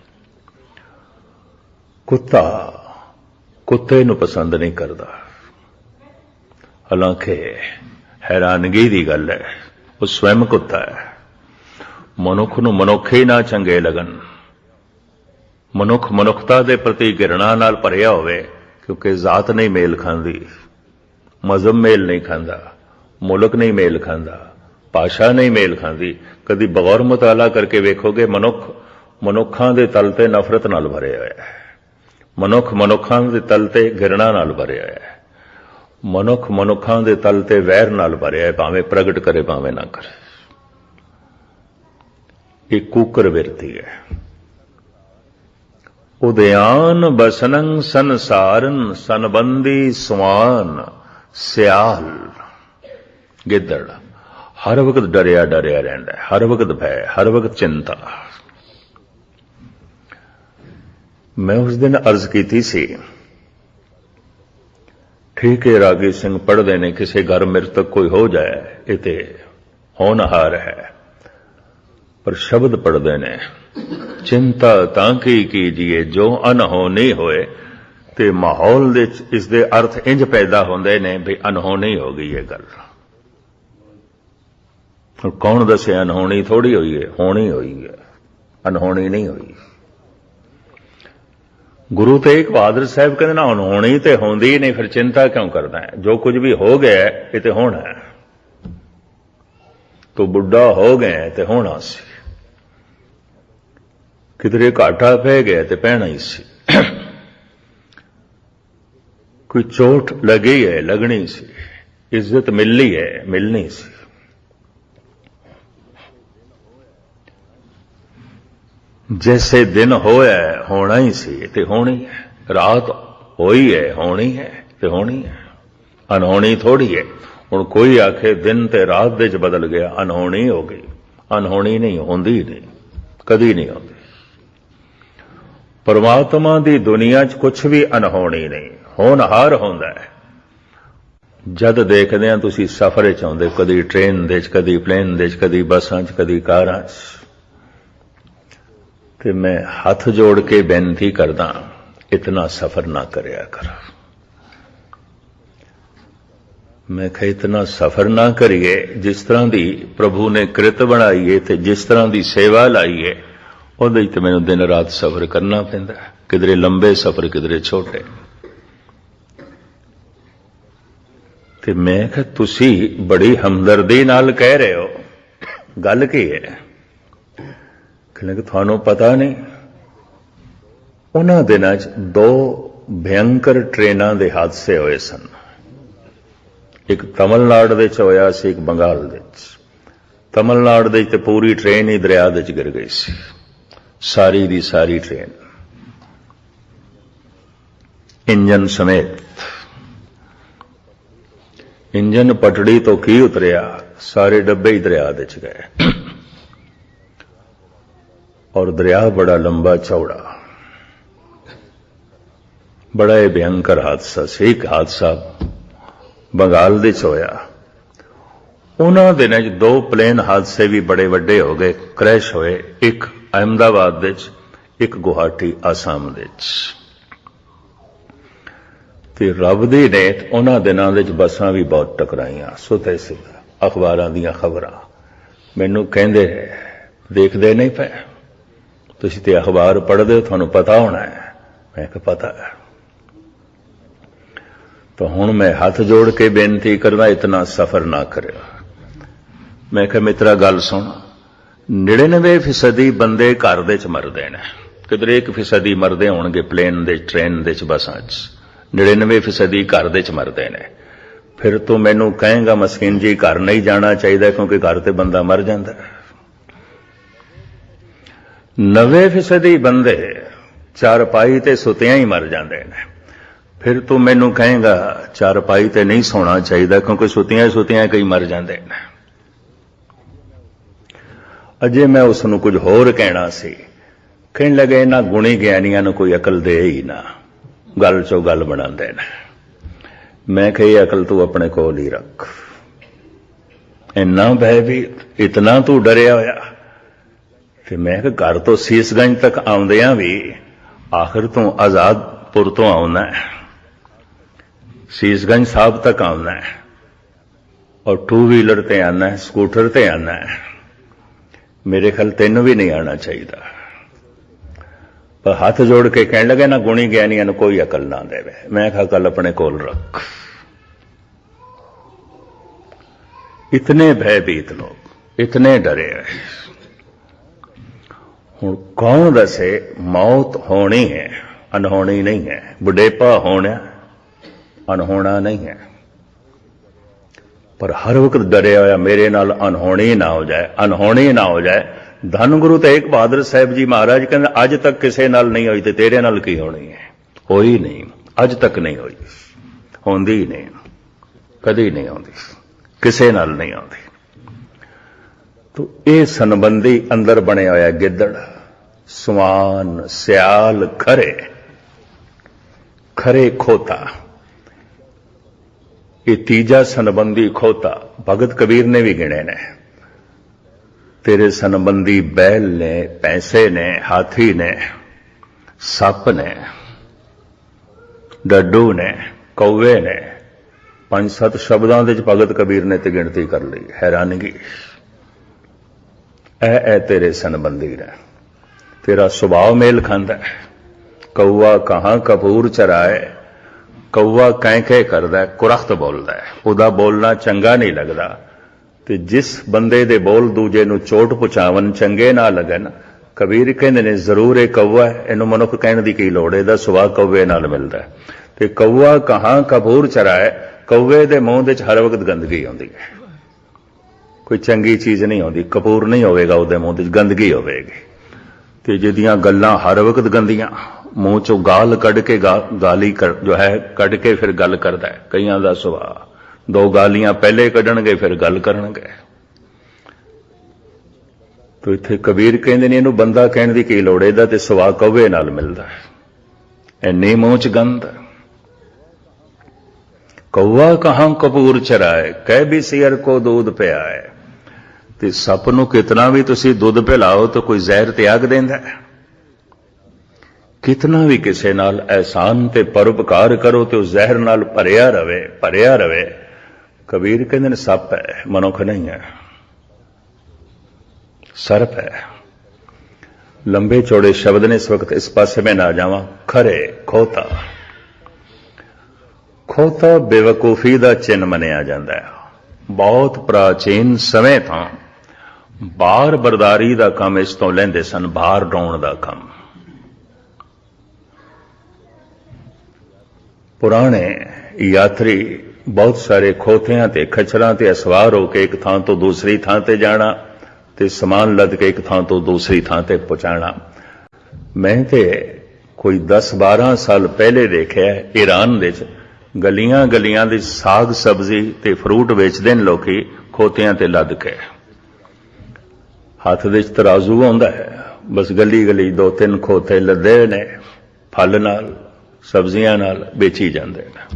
ਕੁੱਤਾ ਕੁੱਤੇ ਨੂੰ ਪਸੰਦ ਨਹੀਂ ਕਰਦਾ। ਹਾਲਾਂਕਿ ਹੈਰਾਨਗੀ ਦੀ ਗੱਲ ਹੈ, ਉਹ ਸਵੈਮ ਕੁੱਤਾ ਹੈ। ਮਨੁੱਖ ਨੂੰ ਮਨੁੱਖ ਹੀ ਨਾ ਚੰਗੇ ਲੱਗਣ, ਮਨੁੱਖ ਮਨੁੱਖਤਾ ਦੇ ਪ੍ਰਤੀ ਘਿਰਣਾ ਨਾਲ ਭਰਿਆ ਹੋਵੇ, ਕਿਉਂਕਿ ਜ਼ਾਤ ਨਹੀਂ ਮੇਲ ਖਾਂਦੀ, ਮਜ਼ਹਬ ਮੇਲ ਨਹੀਂ ਖਾਂਦਾ, ਮੁਲਕ ਨਹੀਂ ਮੇਲ ਖਾਂਦਾ, ਭਾਸ਼ਾ ਨਹੀਂ ਮੇਲ ਖਾਂਦੀ। ਕਦੀ ਬਗੌਰ ਮੁਤਾਲਾ ਕਰਕੇ ਵੇਖੋਗੇ, ਮਨੁੱਖਾਂ ਦੇ ਤਲ ਤੇ ਨਫ਼ਰਤ ਨਾਲ ਭਰਿਆ ਹੋਇਆ ਹੈ, ਮਨੁੱਖ ਮਨੁੱਖਾਂ ਦੇ ਤਲ ਤੇ ਘਿਰਣਾ ਨਾਲ ਭਰਿਆ ਹੋਇਆ ਹੈ, ਮਨੁੱਖ ਮਨੁੱਖਾਂ ਦੇ ਤਲ ਤੇ ਵੈਰ ਨਾਲ ਭਰਿਆ ਹੈ, ਭਾਵੇਂ ਪ੍ਰਗਟ ਕਰੇ ਭਾਵੇਂ ਨਾ ਕਰੇ। ਇਹ ਕੂਕਰ ਬਿਰਤੀ ਹੈ। ਉਦਿਆਨ ਬਸਨੰ ਸੰਸਾਰਨ ਸੰਬੰਧੀ ਸੁਆਨ ਸਿਆਲ। ਗਿੱਦੜ ਹਰ ਵਕਤ ਡਰਿਆ ਡਰਿਆ ਰਹਿੰਦਾ ਹੈ, ਹਰ ਵਕਤ ਭੈ, ਹਰ ਵਕਤ ਚਿੰਤਾ। ਮੈਂ ਉਸ ਦਿਨ ਅਰਜ਼ ਕੀਤੀ ਸੀ, ਠੀਕ ਹੈ ਰਾਗੀ ਸਿੰਘ ਪੜ੍ਹਦੇ ਨੇ, ਕਿਸੇ ਘਰ ਮ੍ਰਿਤਕ ਕੋਈ ਹੋ ਜਾਏ, ਇਹ ਤੇ ਹੋਣਹਾਰ ਹੈ, ਪਰ ਸ਼ਬਦ ਪੜ੍ਹਦੇ ਨੇ, ਚਿੰਤਾ ਤਾਂ ਕੀ ਕੀਜੀਏ ਜੋ ਅਨਹੋਣੀ ਹੋਏ। ਤੇ ਮਾਹੌਲ ਦੇ ਇਸ ਦੇ ਅਰਥ ਇੰਜ ਪੈਦਾ ਹੁੰਦੇ ਨੇ ਵੀ ਅਨਹੋਣੀ ਹੋ ਗਈ ਇਹ ਗੱਲ। ਕੌਣ ਦੱਸੇ ਅਨਹੋਣੀ ਥੋੜੀ ਹੋਈ ਹੈ, ਹੋਣੀ ਹੋਈ ਹੈ, ਅਨਹੋਣੀ ਨਹੀਂ ਹੋਈ। ਗੁਰੂ ਤੇਗ ਬਹਾਦਰ ਸਾਹਿਬ ਕਹਿੰਦੇ ਨਾ, ਅਨਹੋਣੀ ਤੇ ਹੁੰਦੀ ਨਹੀਂ, ਫਿਰ ਚਿੰਤਾ ਕਿਉਂ ਕਰਦਾ ਹੈ? ਜੋ ਕੁਝ ਵੀ ਹੋ ਗਿਆ ਇਹ ਤੇ ਹੋਣਾ ਹੈ, ਤੂੰ ਬੁੱਢਾ ਹੋ ਗਿਆ ਤੇ ਹੋਣਾ ਸੀ, ਕਿਧਰੇ ਘਾਟਾ ਪੈ ਗਿਆ ਤੇ ਪੈਣਾ ਹੀ ਸੀ, ਕੋਈ ਚੋਟ ਲੱਗੀ ਹੈ ਲੱਗਣੀ ਸੀ, ਇੱਜ਼ਤ ਮਿਲਣੀ ਹੈ ਮਿਲਣੀ ਸੀ। जैसे दिन होया होना ही सी ते होनी है, रात होई है होनी है ते होनी है, अनहोनी थोड़ी है। हुण कोई आखे दिन ते रात दे च बदल गया, अनहोनी हो गई, अनहोनी नहीं होंदी नहीं, कदी नहीं होंदी। परमात्मा दी दुनिया च कुछ भी अनहोनी नहीं, होनहार होंदा है। जद देखदे हां तुसीं सफर च आउंदे, कदी ट्रेन दे च, कदी प्लेन दे च, कदी बसां च, कदी कारां च, ਤੇ ਮੈਂ ਹੱਥ ਜੋੜ ਕੇ ਬੇਨਤੀ ਕਰਦਾ, ਇਤਨਾ ਸਫ਼ਰ ਨਾ ਕਰਿਆ ਕਰ। ਮੈਂ ਕਿਹਾ ਇਤਨਾ ਸਫ਼ਰ ਨਾ ਕਰੀਏ, ਜਿਸ ਤਰ੍ਹਾਂ ਦੀ ਪ੍ਰਭੂ ਨੇ ਕ੍ਰਿਤ ਬਣਾਈ ਹੈ ਤੇ ਜਿਸ ਤਰ੍ਹਾਂ ਦੀ ਸੇਵਾ ਲਾਈ ਹੈ, ਉਹਦੇ ਤੇ ਮੈਨੂੰ ਦਿਨ ਰਾਤ ਸਫ਼ਰ ਕਰਨਾ ਪੈਂਦਾ, ਕਿਧਰੇ ਲੰਬੇ ਸਫ਼ਰ, ਕਿਧਰੇ ਛੋਟੇ। ਤੇ ਮੈਂ ਕਿਹਾ ਤੁਸੀਂ ਬੜੀ ਹਮਦਰਦੀ ਨਾਲ ਕਹਿ ਰਹੇ ਹੋ, ਗੱਲ ਕੀ ਹੈ? ਕਿ ਤੁਹਾਨੂੰ ਪਤਾ ਨਹੀਂ, ਉਹਨਾਂ ਦਿਨਾਂ 'ਚ 2 ਭਿਅੰਕਰ ਟ੍ਰੇਨਾਂ ਦੇ ਹਾਦਸੇ ਹੋਏ ਸਨ। ਇੱਕ ਤਮਿਲਨਾਡੂ ਦੇ 'ਚ ਹੋਇਆ ਸੀ, ਇੱਕ ਬੰਗਾਲ ਦੇ 'ਚ। ਤਮਿਲਨਾਡੂ ਦੇ 'ਚ ਤੇ ਪੂਰੀ ਟ੍ਰੇਨ ਹੀ ਦਰਿਆ ਦੇ 'ਚ ਗਿਰ ਗਈ ਸੀ, ਸਾਰੀ ਦੀ ਸਾਰੀ ਟ੍ਰੇਨ, ਇੰਜਨ ਸਮੇਤ। ਇੰਜਨ ਪਟੜੀ ਤੋਂ ਕੀ ਉਤਰਿਆ, ਸਾਰੇ ਡੱਬੇ ਹੀ ਦਰਿਆ ਦੇ 'ਚ ਗਏ। और दरिया बड़ा लंबा चौड़ा, बड़ा ही भयंकर हादसा से। एक हादसा बंगाल दे च होया, उन्हां दिनां च 2 प्लेन हादसे भी बड़े वड्डे हो गए, क्रैश होए। एक अहमदाबाद दे च, एक गुवाहाटी आसाम दे ते रब दी नेत उन्हां दिनां दे बसां भी बहुत टकराइयां सुते से अखबारां दीयां खबरां मैनूं कहंदे देखदे नहीं पे तुसीं ते अखबार पढ़दे हो तुहानूं पता होना है मैं कहा पता है तो हुण मैं हाथ जोड़ के बेनती करना इतना सफर ना करियो मैं कहा मित्रा गल सुन 99% बंदे घर दे च मरदे ने किधर 1% मरदे होणगे प्लेन दे ट्रेन दे च बसां च 99% घर दे च मरदे ने फिर तू मैनू कहेगा मस्कीन जी घर नहीं जाना चाहिए क्योंकि घर ते बंदा मर जाता है 90% बंदे चारपाई ते सुतियां ही मर जाते हैं फिर तू मैनू कहेगा चारपाई ते नहीं सोना चाहिए क्योंकि सुतियां सुतियां कई मर जाते हैं अजे मैं उसनू कुछ होर कहना सी कहने लगे इन्हां गुणी ज्ञानियां नूं कोई अकल दे ही ना गल चो गल बनांदे ने मैं कही अकल तू अपने कोल ही रख इन्ना भयभीत इतना तू डरिया होया कि मैं घर तो सीसगंज तक आउंदियां भी आखिर तू आजादपुर तो आउना है सीसगंज साहब तक आउना है और 2 व्हीलर ते आना है स्कूटर ते आना है मेरे ख्याल तेनों भी नहीं आना चाहिए पर हाथ जोड़ के कहने लगे ना गुणी ज्ञानियां नूं कोई अकल ना देवे मैं कहा अकल अपने कोल रख इतने भयभीत लोग इतने डरे हुण कौन दसे मौत होनी है अनहोनी नहीं है बुढ़ेपा होना अनहोना नहीं है पर हर वक्त डरिया होया मेरे नाल अनहोनी ना हो जाए धन गुरु तेग बहादुर साहब जी महाराज कहते अज तक किसी नाल नहीं हुई तो तेरे नाल की होनी है होई नहीं अज तक नहीं हुई होंदी ही नहीं कदी नहीं होंदी किसी नाल नहीं आती तो ये संबंधी अंदर बने होया गिद्दड़ सवान सियाल खरे खरे खोता ये तीजा संबंधी खोता भगत कबीर ने भी गिने ने तेरे संबंधी बैल ने पैसे ने हाथी ने सप ने डड्डू ने कौवे ने 5-7 शब्दों के भगत कबीर ने तो गिनती कर ली हैरानगी ऐ तेरे संबंधी ने तेरा सुभाव मेल खांदा है कौआ कहाँ कपूर चराए कौआ कैं करदा कुरख्त बोलदा है उदा बोलना चंगा नहीं लगता ते जिस बंदे दे बोल दूजे नूं चोट पहुंचावन चंगे ना लगन कबीर कहंदे ने जरूर ये कौआ है इहनूं मनुख कहण दी की लोड़ इहदा सुभाव कौवे नाल मिलदा है ते कौआ कहाँ कपूर चराए कौवे दे मूंह दे हर वक्त गंदगी आउंदी है कोई चंगी चीज नहीं आउंदी कपूर नहीं होवेगा उहदे मूंह दे गंदगी होवेगी ते जिहदियां गल्लां हर वक्त गंदियां मूँह चो गाल कढ़ के गाली जो है कढ़ के फिर गल करता है कईयां दा सुभाव 2 गालियां पहले कढ़णगे फिर गल करनगे तो इत्थे कबीर कहंदे ने इहनूं बंदा कहण दी की लोड़ इहदा ते सुभाव कौवे नाल मिलदा है इन्नी मूँह च गंद कौआ कहाँ कपूर चराए कह भी सियर को दूध पिया है ते सप नूं कितना भी तुसीं दुध पिलाओ तो कोई जहर त्याग देंदा है कितना भी किसी नाल एहसान ते परोपकार करो तो जहर नाल भरिया रवे कबीर कहते सप है मनुख नहीं है सर्प है लंबे चौड़े शब्द ने इस वक्त इस पासे में ना जावां खरे खोता खोता बेवकूफी का चिन्ह मनिया जाता है बहुत प्राचीन समय तो बार बरदारी का काम इस तो लेंदे सन बाहर डौण का काम पुराने यात्री बहुत सारे खोतियां ते खच्चरां ते सवार होकर एक थां तो दूसरी थां ते जाना ते समान लद के एक थां तो दूसरी थां ते पहुंचाना मैं ते कोई 10-12 साल पहले देखा ईरान दे गलियां गलियां दी साग सब्जी ते फ्रूट बेचदे ने लोकी खोतियां ते लद के हाथ दे तराजू आउंदा है बस गली गली 2-3 खोते लदे ने फल नाल सब्जियां नाल बेची जाते हैं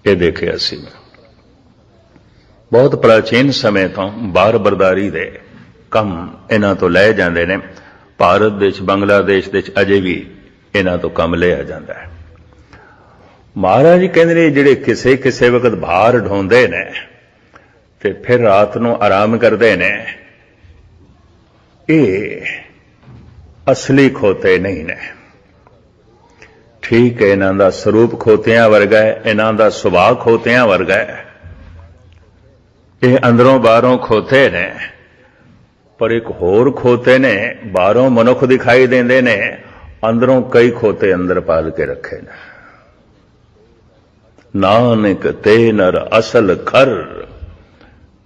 ये देखे असी बहुत प्राचीन समय तो बार बरदारी दे कम इन्हां तो लै जांदे ने ਭਾਰਤ ਦੇਸ਼ ਬੰਗਲਾਦੇਸ਼ ਦੇ ਵਿੱਚ ਅਜੇ ਵੀ ਇਹਨਾਂ ਤੋਂ ਕੰਮ ਲਿਆ ਜਾਂਦਾ ਹੈ। ਮਹਾਰਾਜ ਜੀ ਕਹਿੰਦੇ ਨੇ ਜਿਹੜੇ ਕਿਸੇ ਕਿਸੇ ਵਕਤ ਭਾਰ ਢੋਂਦੇ ਨੇ ਤੇ ਫਿਰ ਰਾਤ ਨੂੰ ਆਰਾਮ ਕਰਦੇ ਨੇ, ਇਹ ਅਸਲੀ ਖੋਤੇ ਨਹੀਂ ਨੇ। ਠੀਕ ਹੈ, ਇਹਨਾਂ ਦਾ ਸਰੂਪ ਖੋਤਿਆਂ ਵਰਗਾ ਹੈ, ਇਹਨਾਂ ਦਾ ਸੁਭਾਅ ਖੋਤਿਆਂ ਵਰਗਾ ਹੈ, ਇਹ ਅੰਦਰੋਂ ਬਾਹਰੋਂ ਖੋਤੇ ਨੇ। ਪਰ ਇੱਕ ਹੋਰ ਖੋਤੇ ਨੇ, ਬਾਹਰੋਂ ਮਨੁੱਖ ਦਿਖਾਈ ਦਿੰਦੇ ਨੇ, ਅੰਦਰੋਂ ਕਈ ਖੋਤੇ ਅੰਦਰ ਪਾਲ ਕੇ ਰੱਖੇ ਨੇ। ਨਾਨਕ ਤੇ ਨਰ ਅਸਲ ਖਰ,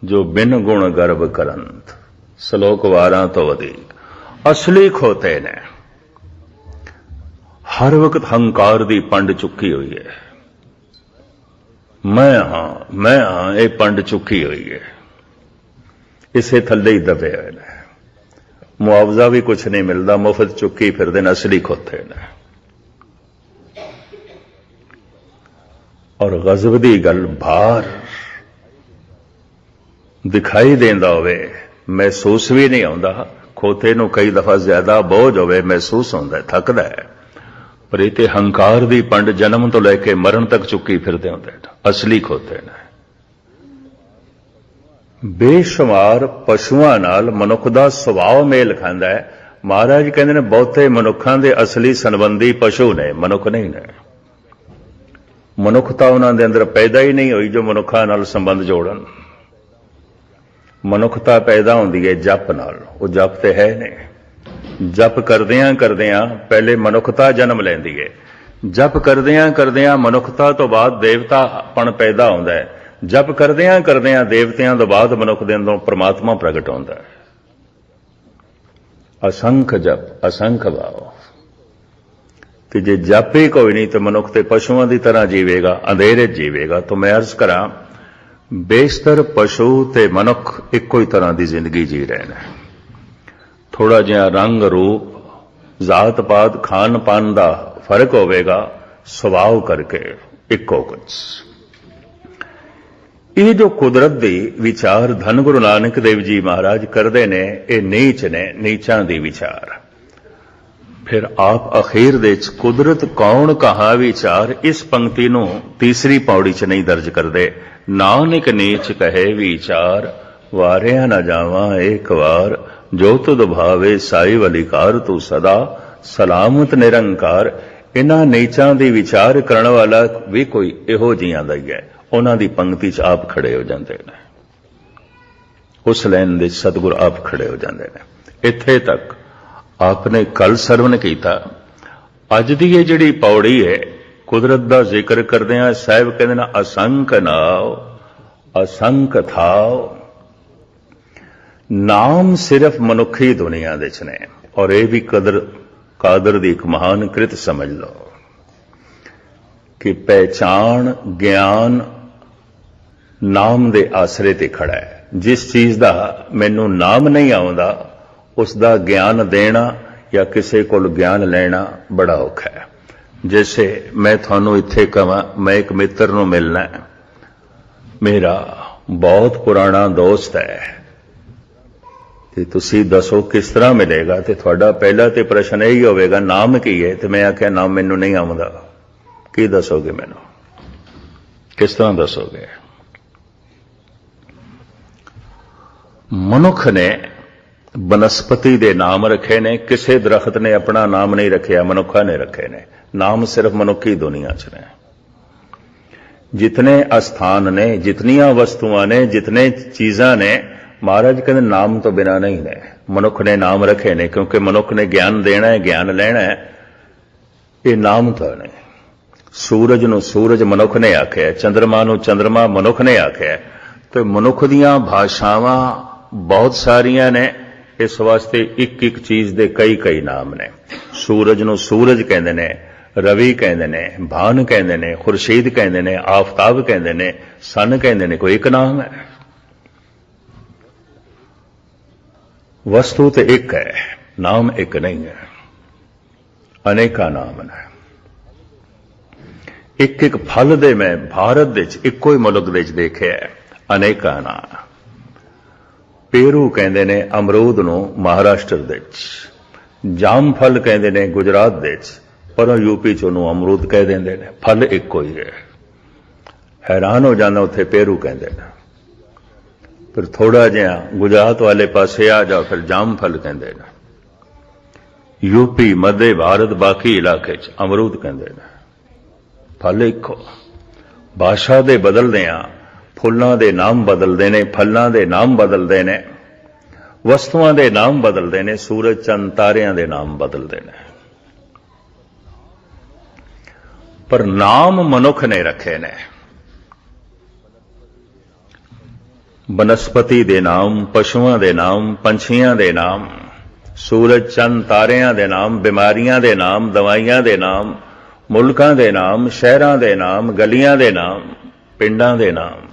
ਜੋ ਬਿਨ ਗੁਣ ਗਰਭ ਕਰੰਤ। ਸ਼ਲੋਕ 12 ਤੋਂ ਵਧੇਕ ਅਸਲੀ ਖੋਤੇ ਨੇ। ਹਰ ਵਕਤ ਹੰਕਾਰ ਦੀ ਪੰਡ ਚੁੱਕੀ ਹੋਈ ਹੈ। ਮੈਂ ਹਾਂ ਇਹ ਪੰਡ ਚੁੱਕੀ ਹੋਈ ਹੈ। ਇਸੇ ਥੱਲੇ ਹੀ ਦਬੇ ਹੋਏ ਨੇ। ਮੁਆਵਜ਼ਾ ਵੀ ਕੁਛ ਨਹੀਂ ਮਿਲਦਾ, ਮੁਫਤ ਚੁੱਕੀ ਫਿਰਦੇ ਨੇ, ਅਸਲੀ ਖੋਤੇ ਨੇ। ਔਰ ਗਜ਼ਬ ਦੀ ਗੱਲ, ਭਾਰ ਦਿਖਾਈ ਦਿੰਦਾ ਹੋਵੇ, ਮਹਿਸੂਸ ਵੀ ਨਹੀਂ ਆਉਂਦਾ। ਖੋਤੇ ਨੂੰ ਕਈ ਦਫਾ ਜ਼ਿਆਦਾ ਬੋਝ ਹੋਵੇ ਮਹਿਸੂਸ ਹੁੰਦਾ, ਥੱਕਦਾ ਹੈ। ਪਰ ਇਹ ਤੇ ਹੰਕਾਰ ਦੀ ਪੰਡ ਜਨਮ ਤੋਂ ਲੈ ਕੇ ਮਰਨ ਤੱਕ ਚੁੱਕੀ ਫਿਰਦੇ ਹੁੰਦੇ ਨੇ, ਅਸਲੀ ਖੋਤੇ ਨੇ। ਬੇਸ਼ੁਮਾਰ ਪਸ਼ੂਆਂ ਨਾਲ ਮਨੁੱਖ ਦਾ ਸੁਭਾਅ ਮੇਲ ਖਾਂਦਾ ਹੈ। ਮਹਾਰਾਜ ਕਹਿੰਦੇ ਨੇ ਬਹੁਤੇ ਮਨੁੱਖਾਂ ਦੇ ਅਸਲੀ ਸੰਬੰਧੀ ਪਸ਼ੂ ਨੇ, ਮਨੁੱਖ ਨਹੀਂ ਨੇ। ਮਨੁੱਖਤਾ ਉਹਨਾਂ ਦੇ ਅੰਦਰ ਪੈਦਾ ਹੀ ਨਹੀਂ ਹੋਈ ਜੋ ਮਨੁੱਖਾਂ ਨਾਲ ਸੰਬੰਧ ਜੋੜਨ। ਮਨੁੱਖਤਾ ਪੈਦਾ ਹੁੰਦੀ ਹੈ ਜਪ ਨਾਲ, ਉਹ ਜਪ ਤੇ ਹੈ ਨਹੀਂ। ਜਪ ਕਰਦਿਆਂ ਕਰਦਿਆਂ ਪਹਿਲੇ ਮਨੁੱਖਤਾ ਜਨਮ ਲੈਂਦੀ ਹੈ। ਜਪ ਕਰਦਿਆਂ ਕਰਦਿਆਂ ਮਨੁੱਖਤਾ ਤੋਂ ਬਾਅਦ ਦੇਵਤਾਪਣ ਪੈਦਾ ਹੁੰਦਾ ਹੈ। ਜਪ ਕਰਦਿਆਂ ਕਰਦਿਆਂ ਦੇਵਤਿਆਂ ਤੋਂ ਬਾਅਦ ਮਨੁੱਖ ਦੇ ਅੰਦਰੋਂ ਪ੍ਰਮਾਤਮਾ ਪ੍ਰਗਟ ਹੁੰਦਾ ਹੈ। ਅਸੰਖ ਜਪ ਅਸੰਖ ਭਾਵ। ਕਿ ਜੇ ਜਪ ਹੀ ਕੋਈ ਨਹੀਂ ਤਾਂ ਮਨੁੱਖ ਤੇ ਪਸ਼ੂਆਂ ਦੀ ਤਰ੍ਹਾਂ ਜੀਵੇਗਾ, ਅੰਧੇਰੇ ਜੀਵੇਗਾ। ਤਾਂ ਮੈਂ ਅਰਜ਼ ਕਰਾਂ, ਬੇਸ਼ਤਰ ਪਸ਼ੂ ਤੇ ਮਨੁੱਖ ਇੱਕੋ ਹੀ ਤਰ੍ਹਾਂ ਦੀ ਜ਼ਿੰਦਗੀ ਜੀ ਰਹੇ ਨੇ। ਥੋੜਾ ਜਿਹਾ ਰੰਗ ਰੂਪ, ਜ਼ਾਤ ਪਾਤ, ਖਾਣ ਪਾਨ ਦਾ ਫਰਕ ਹੋਵੇਗਾ, ਸੁਭਾਅ ਕਰਕੇ ਇੱਕੋ ਕੁਝ। ਇਹ ਜੋ ਕੁਦਰਤ ਦੀ ਵਿਚਾਰ ਧੰਨ ਗੁਰੂ ਨਾਨਕ ਦੇਵ ਜੀ ਮਹਾਰਾਜ ਕਰਦੇ ਨੇ, ਇਹ ਨੀਚ ਨੇ, ਨੀਚਾਂ ਦੀ ਵਿਚਾਰ। ਫਿਰ ਆਪ ਅਖੀਰ ਦੇ ਵਿੱਚ ਕੁਦਰਤ ਕੌਣ ਕਹਾ ਵਿਚਾਰ, ਇਸ ਪੰਕਤੀ ਨੂੰ ਤੀਸਰੀ ਪੌੜੀ 'ਚ ਨਹੀਂ ਦਰਜ ਕਰਦੇ। ਨਾਨਕ ਨੀਚ ਕਹੇ ਵਿਚਾਰ, ਵਾਰਿਆ ਨਾ ਜਾਵਾਂ ਏਕ ਵਾਰ, ਜੋ ਤੁਧ ਭਾਵੇ ਸਾਈ ਵਲਿਕਾਰ, ਤੂੰ ਸਦਾ ਸਲਾਮਤ ਨਿਰੰਕਾਰ। ਇਹਨਾਂ ਨੀਚਾਂ ਦੀ ਵਿਚਾਰ ਕਰਨ ਵਾਲਾ ਵੀ ਕੋਈ ਇਹੋ ਜਿਹੀਆਂ ਦਾ ਹੀ ਹੈ। ਉਹਨਾਂ ਦੀ ਪੰਕਤੀ 'ਚ ਆਪ ਖੜੇ ਹੋ ਜਾਂਦੇ ਨੇ, ਉਸ ਲਾਈਨ ਦੇ ਸਤਿਗੁਰ ਆਪ ਖੜੇ ਹੋ ਜਾਂਦੇ ਨੇ। ਇੱਥੇ ਤੱਕ ਆਪਨੇ ਕੱਲ ਸਰਵਨ ਕੀਤਾ। ਅੱਜ ਦੀ ਇਹ ਜਿਹੜੀ ਪੌੜੀ ਹੈ, ਕੁਦਰਤ ਦਾ ਜ਼ਿਕਰ ਕਰਦਿਆਂ ਸਾਹਿਬ ਕਹਿੰਦੇ ਨੇ, ਅਸੰਖ ਨਾਉ ਅਸੰਖ ਥਾਉ। ਨਾਮ ਸਿਰਫ ਮਨੁੱਖੀ ਦੁਨੀਆ ਦੇ 'ਚ ਨੇ। ਔਰ ਇਹ ਵੀ ਕਾਦਰ ਦੀ ਇੱਕ ਮਹਾਨ ਕ੍ਰਿਤ ਸਮਝ ਲਓ ਕਿ ਪਹਿਚਾਣ ਗਿਆਨ ਨਾਮ ਦੇ ਆਸਰੇ ਤੇ ਖੜਾ ਹੈ। ਜਿਸ ਚੀਜ਼ ਦਾ ਮੈਨੂੰ ਨਾਮ ਨਹੀਂ ਆਉਂਦਾ, ਉਸ ਦਾ ਗਿਆਨ ਦੇਣਾ ਜਾਂ ਕਿਸੇ ਕੋਲ ਗਿਆਨ ਲੈਣਾ ਬੜਾ ਔਖਾ ਹੈ। ਜੈਸੇ ਮੈਂ ਤੁਹਾਨੂੰ ਇੱਥੇ ਕਹਾਂ, ਮੈਂ ਇੱਕ ਮਿੱਤਰ ਨੂੰ ਮਿਲਣਾ ਹੈ, ਮੇਰਾ ਬਹੁਤ ਪੁਰਾਣਾ ਦੋਸਤ ਹੈ, ਤੇ ਤੁਸੀਂ ਦੱਸੋ ਕਿਸ ਤਰ੍ਹਾਂ ਮਿਲੇਗਾ? ਤੇ ਤੁਹਾਡਾ ਪਹਿਲਾ ਤੇ ਪ੍ਰਸ਼ਨ ਇਹੀ ਹੋਵੇਗਾ, ਨਾਮ ਕੀ ਹੈ? ਤੇ ਮੈਂ ਆਖਿਆ, ਨਾਮ ਮੈਨੂੰ ਨਹੀਂ ਆਉਂਦਾ। ਕੀ ਦੱਸੋਗੇ ਮੈਨੂੰ? ਕਿਸ ਤਰ੍ਹਾਂ ਦੱਸੋਗੇ? ਮਨੁੱਖ ਨੇ ਬਨਸਪਤੀ ਦੇ ਨਾਮ ਰੱਖੇ ਨੇ, ਕਿਸੇ ਦਰਖਤ ਨੇ ਆਪਣਾ ਨਾਮ ਨਹੀਂ ਰੱਖਿਆ, ਮਨੁੱਖਾਂ ਨੇ ਰੱਖੇ ਨੇ। ਨਾਮ ਸਿਰਫ ਮਨੁੱਖੀ ਦੁਨੀਆ 'ਚ ਨੇ। ਜਿਤਨੇ ਅਸਥਾਨ ਨੇ, ਜਿਤਨੀਆਂ ਵਸਤੂਆਂ ਨੇ, ਜਿਤਨੇ ਚੀਜ਼ਾਂ ਨੇ, ਮਹਾਰਾਜ ਕਹਿੰਦੇ ਨਾਮ ਤੋਂ ਬਿਨਾਂ ਨਹੀਂ ਨੇ। ਮਨੁੱਖ ਨੇ ਨਾਮ ਰੱਖੇ ਨੇ, ਕਿਉਂਕਿ ਮਨੁੱਖ ਨੇ ਗਿਆਨ ਦੇਣਾ ਹੈ, ਗਿਆਨ ਲੈਣਾ ਹੈ। ਇਹ ਨਾਮ ਤਾਂ ਨੇ। ਸੂਰਜ ਨੂੰ ਸੂਰਜ ਮਨੁੱਖ ਨੇ ਆਖਿਆ, ਚੰਦਰਮਾ ਨੂੰ ਚੰਦਰਮਾ ਮਨੁੱਖ ਨੇ ਆਖਿਆ। ਤੇ ਮਨੁੱਖ ਦੀਆਂ ਭਾਸ਼ਾਵਾਂ ਬਹੁਤ ਸਾਰੀਆਂ ਨੇ, ਇਸ ਵਾਸਤੇ ਇੱਕ ਇੱਕ ਚੀਜ਼ ਦੇ ਕਈ ਕਈ ਨਾਮ ਨੇ। ਸੂਰਜ ਨੂੰ ਸੂਰਜ ਕਹਿੰਦੇ ਨੇ, ਰਵੀ ਕਹਿੰਦੇ ਨੇ, ਭਾਨ ਕਹਿੰਦੇ ਨੇ, ਖੁਰਸ਼ੀਦ ਕਹਿੰਦੇ ਨੇ, ਆਫਤਾਬ ਕਹਿੰਦੇ ਨੇ, ਸਨ ਕਹਿੰਦੇ ਨੇ। ਕੋਈ ਇੱਕ ਨਾਮ ਹੈ? ਵਸਤੂ ਤੇ ਇੱਕ ਹੈ, ਨਾਮ ਇੱਕ ਨਹੀਂ ਹੈ। ਅਨੇਕਾਂ ਨਾਮ ਨੇ। ਇੱਕ ਇੱਕ ਫਲ ਦੇ ਮੈਂ ਭਾਰਤ ਦੇ ਵਿੱਚ ਇੱਕੋ ਹੀ ਮੁਲਕ ਦੇ ਵਿੱਚ ਦੇਖਿਆ, ਅਨੇਕਾਂ ਨਾਮ। ਪੇਰੂ ਕਹਿੰਦੇ ਨੇ ਅਮਰੂਦ ਨੂੰ ਮਹਾਰਾਸ਼ਟਰ ਦੇ ਵਿੱਚ, जामफल कहते ने गुजरात दे पर यूपी च उन्होंने अमरूद कह देंगे ने, फल एको ही है। हैरान हो जाना, उत्थे पेरू कहते हैं। फिर थोड़ा जिहा गुजरात वाले पासे आ जाओ, फिर जामफल कहते हैं। यूपी मध्य भारत बाकी इलाके च अमरूद कहते हैं। फल इको, भाषा दे बदलदे आ फुल्लां दे नाम बदलते ने, फलों के नाम बदलते ने, वस्तुओं के नाम बदलते ने, सूरज चंद तारियां दे नाम बदलते ने, पर नाम मनुख ने रखे ने। बनस्पति दे नाम, पशुओं के नाम, पंछियों के नाम, सूरज चंद तारियां दे नाम, बीमारियां दे नाम, दवाइयां दे नाम, मुल्कां दे नाम, शहरां दे नाम, गलियां दे नाम, पिंडां दे नाम,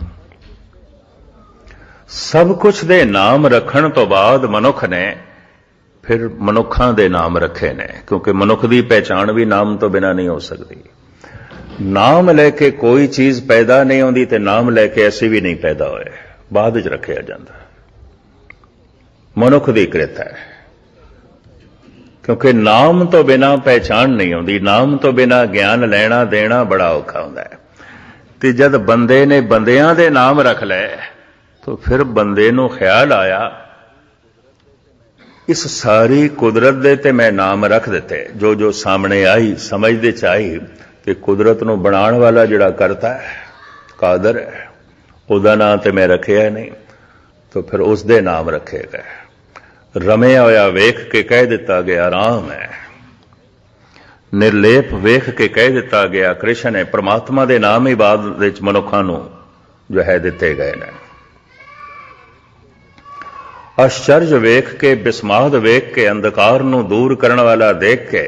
सब कुछ दे नाम रखण तो बाद मनुख ने फिर मनुखां दे नाम रखे ने, क्योंकि मनुख की पहचान भी नाम तो बिना नहीं हो सकती। नाम लैके कोई चीज पैदा नहीं होती, ते नाम लैके ऐसी भी नहीं पैदा होए, बाद च रखिया जाता। मनुख की कृत है, क्योंकि नाम तो बिना पहचान नहीं होती, नाम तो बिना ज्ञान लेना देना बड़ा औखा होता है। ते जद बंदे ने बंदियां दे नाम रख ले, तो फिर बंदे नूं ख्याल आया इस सारी कुदरत दे ते मैं नाम रख दिते, जो जो सामने आई समझ दे च आई कि कुदरत नूं बनाण वाला जिहड़ा करता है, कादर है, उहदा नाम ते मैं रखिया नहीं, तो फिर उस दे नाम रखे गए। रमिया होया वेख के कह दिता गया राम है, निर्लेप वेख के कह दिता गया कृष्ण है। परमात्मा दे नाम ही बाद विच मनुखां नूं जो है दिते गए ने। आश्चर्य वेख के, बिस्माद वेख के, अंधकार नूं दूर करन वाला देख के,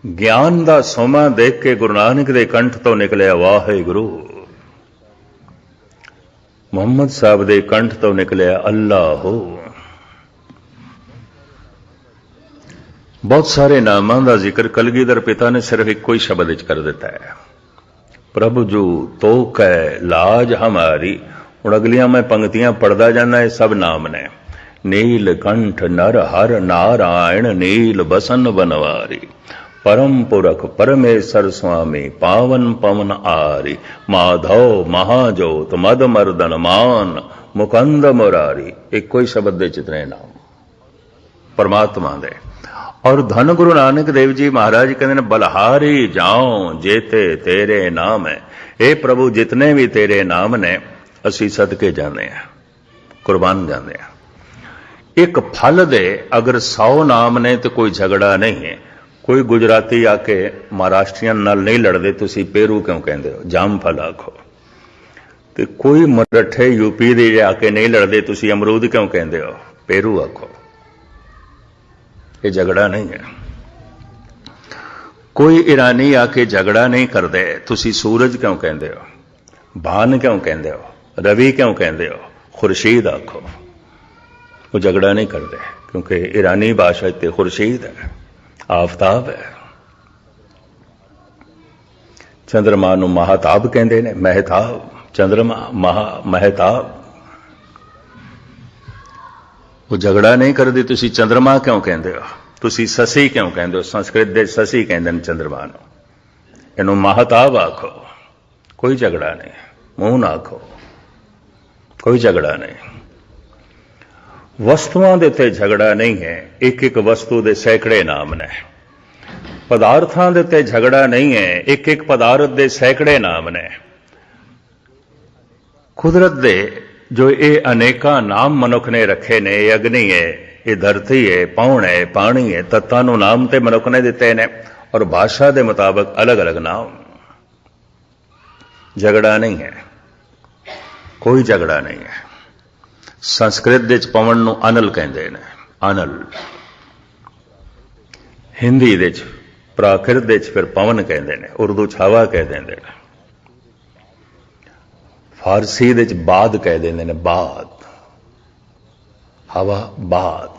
ज्ञान दा सोमा देख के गुरु नानक दे कंठ तो निकलिया वाहिगुरू। मुहम्मद साहब दे कंठ तो निकलिया अल्लाह। बहुत सारे नामां दा जिक्र कलगीधर पिता ने सिर्फ इको ही शब्द विच कर दिता है, प्रभु जू तो कै लाज हमारी। हुण अगलियां मैं पंक्तियां पढ़दा जाना, ये सब नाम ने। नीलकंठ नर हर नारायण, नील बसन बनवारी, परम पुरख परमेश्वर स्वामी, पावन पवन आरी, माधव महाजोत मद मर्दन मान, मुकंद मुरारी। एक कोई शब्द दे चितने नाम परमात्मा दे। और धन गुरु नानक देव जी महाराज कहते हैं बलहारी जाओ जेते तेरे नाम है। ए प्रभु जितने भी तेरे नाम ने असी सदके जाने हैं, कुर्बान जाने हैं। एक फल दे अगर 100 नाम ने तो कोई झगड़ा नहीं है। कोई गुजराती आके महाराष्ट्रियन नाल नहीं लड़ते, तुसी पेरू क्यों कहते हो, जाम फल आखो। तो कोई मराठे यूपी दे आके नहीं लड़ते, तुसी अमरूद क्यों कहते हो, पेरू आखो। ये झगड़ा नहीं है। कोई ईरानी आके झगड़ा नहीं करते, तुसी सूरज क्यों कहते हो, भान क्यों कहते हो, रवि क्यों कहते हो, खुर्शीद आखो। वो झगड़ा नहीं करते, क्योंकि ईरानी भाषा इतने खुर्शीद है, आफताब है। चंद्रमा नूं महाताब कहते हैं, महताब, चंद्रमा महताब। वो झगड़ा नहीं करती, तुसी चंद्रमा क्यों कहते हो, तुसी ससी क्यों कहते हो। संस्कृत दे ससी कहते हैं चंद्रमा नूं, इनू महताब आखो। कोई झगड़ा नहीं, मुंह ना आखो, कोई झगड़ा नहीं। वस्तुओं दे ते झगड़ा नहीं है, एक एक वस्तु दे सैकड़े नाम ने। पदार्थों दे ते झगड़ा नहीं है, एक एक पदार्थ दे सैकड़े नाम ने। कुदरत दे जो ये अनेका नाम मनुख ने रखे ने, ये अग्नि है, ये धरती है, पौन है, पानी है, तत्तां नूं नाम ते मनुख ने दिते ने, और भाषा के मुताबिक अलग अलग नाम। झगड़ा नहीं है, कोई झगड़ा नहीं है। संस्कृत दे पवन नूं अनल कहते हैं, अनल। हिंदी दे प्राकृत दे फिर पवन कहते हैं, उर्दू च हवा कह देंगे, फारसी दे बाद कह देंगे ने, बाद, हवा बाद।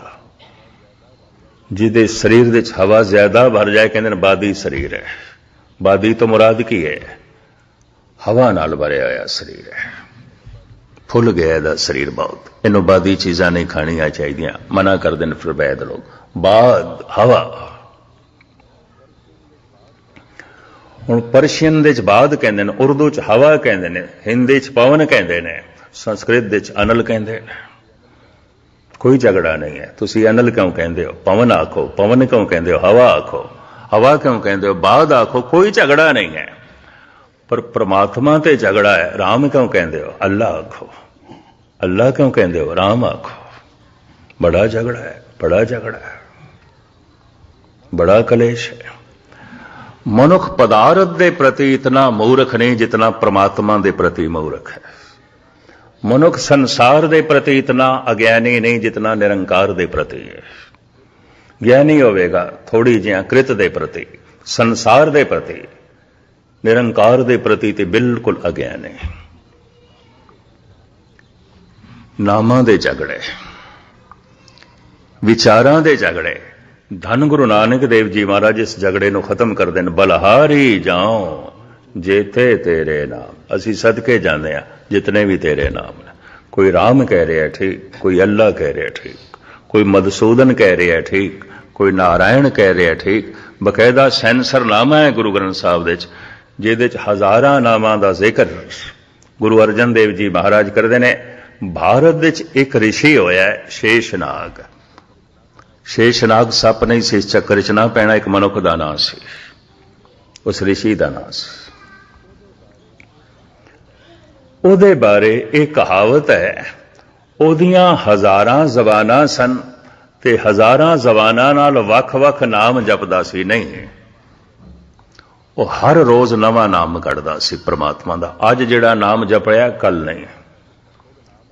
जिदे शरीर दे हवा ज्यादा भर जाए कहते बादी शरीर है। बादी तो मुराद की है, हवा नाल भरिया होया शरीर है, फुल गया ਇਹਦਾ ਸਰੀਰ ਬਹੁਤ, ਇਹਨੂੰ ਬਾਦੀ ਚੀਜ਼ਾਂ ਨਹੀਂ ਖਾਣੀਆਂ ਚਾਹੀਦੀਆਂ, ਮਨਾ ਕਰਦੇ ਨੇ ਫਿਰ ਵੈਦ ਲੋਕ। ਬਾਦ ਹਵਾ, ਹੁਣ ਪਰਸ਼ੀਅਨ ਦੇ ਚ ਬਾਦ ਕਹਿੰਦੇ ਨੇ, ਉਰਦੂ ਚ ਹਵਾ ਕਹਿੰਦੇ ਨੇ, ਹਿੰਦੀ ਚ ਪਵਨ ਕਹਿੰਦੇ ਨੇ, ਸੰਸਕ੍ਰਿਤ ਦੇ ਚ ਅਨਲ ਕਹਿੰਦੇ ਨੇ। ਕੋਈ ਝਗੜਾ ਨਹੀਂ ਹੈ। ਤੁਸੀਂ ਅਨਲ ਕਿਉਂ ਕਹਿੰਦੇ ਹੋ? ਪਵਨ ਆਖੋ। ਪਵਨ ਕਿਉਂ ਕਹਿੰਦੇ ਹੋ? ਹਵਾ ਆਖੋ। ਹਵਾ ਕਿਉਂ ਕਹਿੰਦੇ ਹੋ? ਬਾਦ ਆਖੋ। ਕੋਈ ਝਗੜਾ ਨਹੀਂ ਹੈ। पर परमात्मा ते झगड़ा है। राम क्यों कहते हो? अल्लाह आखो। अल्लाह क्यों कहते हो? राम आखो। बड़ा झगड़ा है, बड़ा झगड़ा है, बड़ा कलेश है। मनुख पदार्थ के प्रति इतना मूर्ख नहीं जितना परमात्मा के प्रति मूर्ख है। मनुख संसार के प्रति इतना अज्ञानी नहीं जितना निरंकार के प्रति है। ज्ञानी होवेगा थोड़ी जिहा कृत के प्रति, संसार के प्रति, निरंकार के प्रति ते बिल्कुल अज्ञान है। नामां दे झगड़े, विचारां दे झगड़े। धन गुरु नानक देव जी महाराज इस झगड़े नूं खत्म कर देन। बलहारी जाओ जेते तेरे नाम। असी सदके जाने जितने भी तेरे नाम ने। कोई राम कह रहा है ठीक, कोई अल्लाह कह रहा है ठीक, कोई मधुसूदन कह रहा है ठीक, कोई नारायण कह रहा है ठीक। बकायदा सैंसर नामा है गुरु ग्रंथ साहब दे ਜਿਹਦੇ ਚ ਹਜ਼ਾਰਾਂ ਨਾਮਾਂ ਦਾ ਜ਼ਿਕਰ ਗੁਰੂ ਅਰਜਨ ਦੇਵ ਜੀ ਮਹਾਰਾਜ ਕਰਦੇ ਨੇ। ਭਾਰਤ ਵਿੱਚ ਇੱਕ ਰਿਸ਼ੀ ਹੋਇਆ ਸ਼ੇਸ਼ਨਾਗ। ਸ਼ੇਸ਼ਨਾਗ ਸੱਪ ਨਹੀਂ ਸੀ, ਚੱਕਰ ਚ ਨਾ ਪੈਣਾ, ਇੱਕ ਮਨੁੱਖ ਦਾ ਨਾਂ ਸੀ, ਉਸ ਰਿਸ਼ੀ ਦਾ ਨਾਂ ਸੀ। ਉਹਦੇ ਬਾਰੇ ਇਹ ਕਹਾਵਤ ਹੈ, ਉਹਦੀਆਂ ਹਜ਼ਾਰਾਂ ਜ਼ਬਾਨਾਂ ਸਨ ਤੇ ਹਜ਼ਾਰਾਂ ਜ਼ਬਾਨਾਂ ਨਾਲ ਵੱਖ-ਵੱਖ ਨਾਮ ਜਪਦਾ ਸੀ। ਨਹੀਂ, ਉਹ ਹਰ ਰੋਜ਼ ਨਵਾਂ ਨਾਮ ਕੱਢਦਾ ਸੀ ਪ੍ਰਮਾਤਮਾ ਦਾ। ਅੱਜ ਜਿਹੜਾ ਨਾਮ ਜਪਿਆ ਕੱਲ ਨਹੀਂ,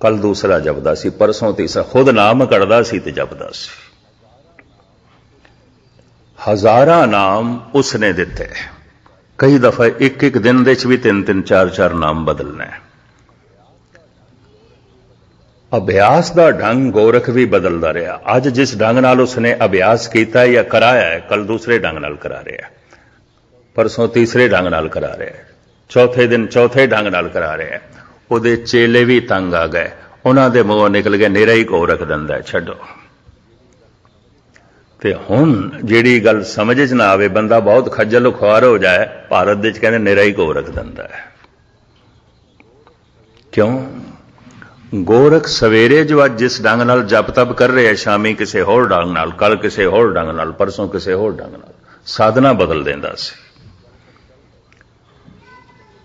ਕੱਲ ਦੂਸਰਾ ਜਪਦਾ ਸੀ, ਪਰਸੋਂ ਤੀਸਰਾ। ਖੁਦ ਨਾਮ ਕੱਢਦਾ ਸੀ ਤੇ ਜਪਦਾ ਸੀ। ਹਜ਼ਾਰਾਂ ਨਾਮ ਉਸਨੇ ਦਿੱਤੇ। ਕਈ ਦਫਾ ਇੱਕ ਇੱਕ ਦਿਨ ਦੇ ਚ ਵੀ 3-3 4-4 ਨਾਮ ਬਦਲਣਾ ਹੈ। ਅਭਿਆਸ ਦਾ ਢੰਗ ਗੋਰਖ ਵੀ ਬਦਲਦਾ ਰਿਹਾ। ਅੱਜ ਜਿਸ ਢੰਗ ਨਾਲ ਉਸਨੇ ਅਭਿਆਸ ਕੀਤਾ ਜਾਂ ਕਰਾਇਆ ਹੈ, ਕੱਲ ਦੂਸਰੇ ਢੰਗ ਨਾਲ ਕਰਾ ਰਿਹਾ, परसों तीसरे ढंग नाल करा रहा है, चौथे दिन चौथे ढंग नाल करा रहा है। उहदे चेले भी तंग आ गए, उन्हां दे मूंहों निकल गया नेरा ही गोरख दिंदा है, छड्डो। ते हुण जिहड़ी गल समझ च ना आवे, बंदा बहुत खज्जल खुआर हो जाए, भारत दे च कहंदे नेरा ही गोरख दिंदा है। क्यों? गोरख सवेरे जो अज जिस ढंग नाल जप तप कर रहे हैं, शामी किसी होर ढंग नाल, कल किसी होर ढंग नाल, परसों किसी होर ढंग नाल साधना बदल देंदा सी।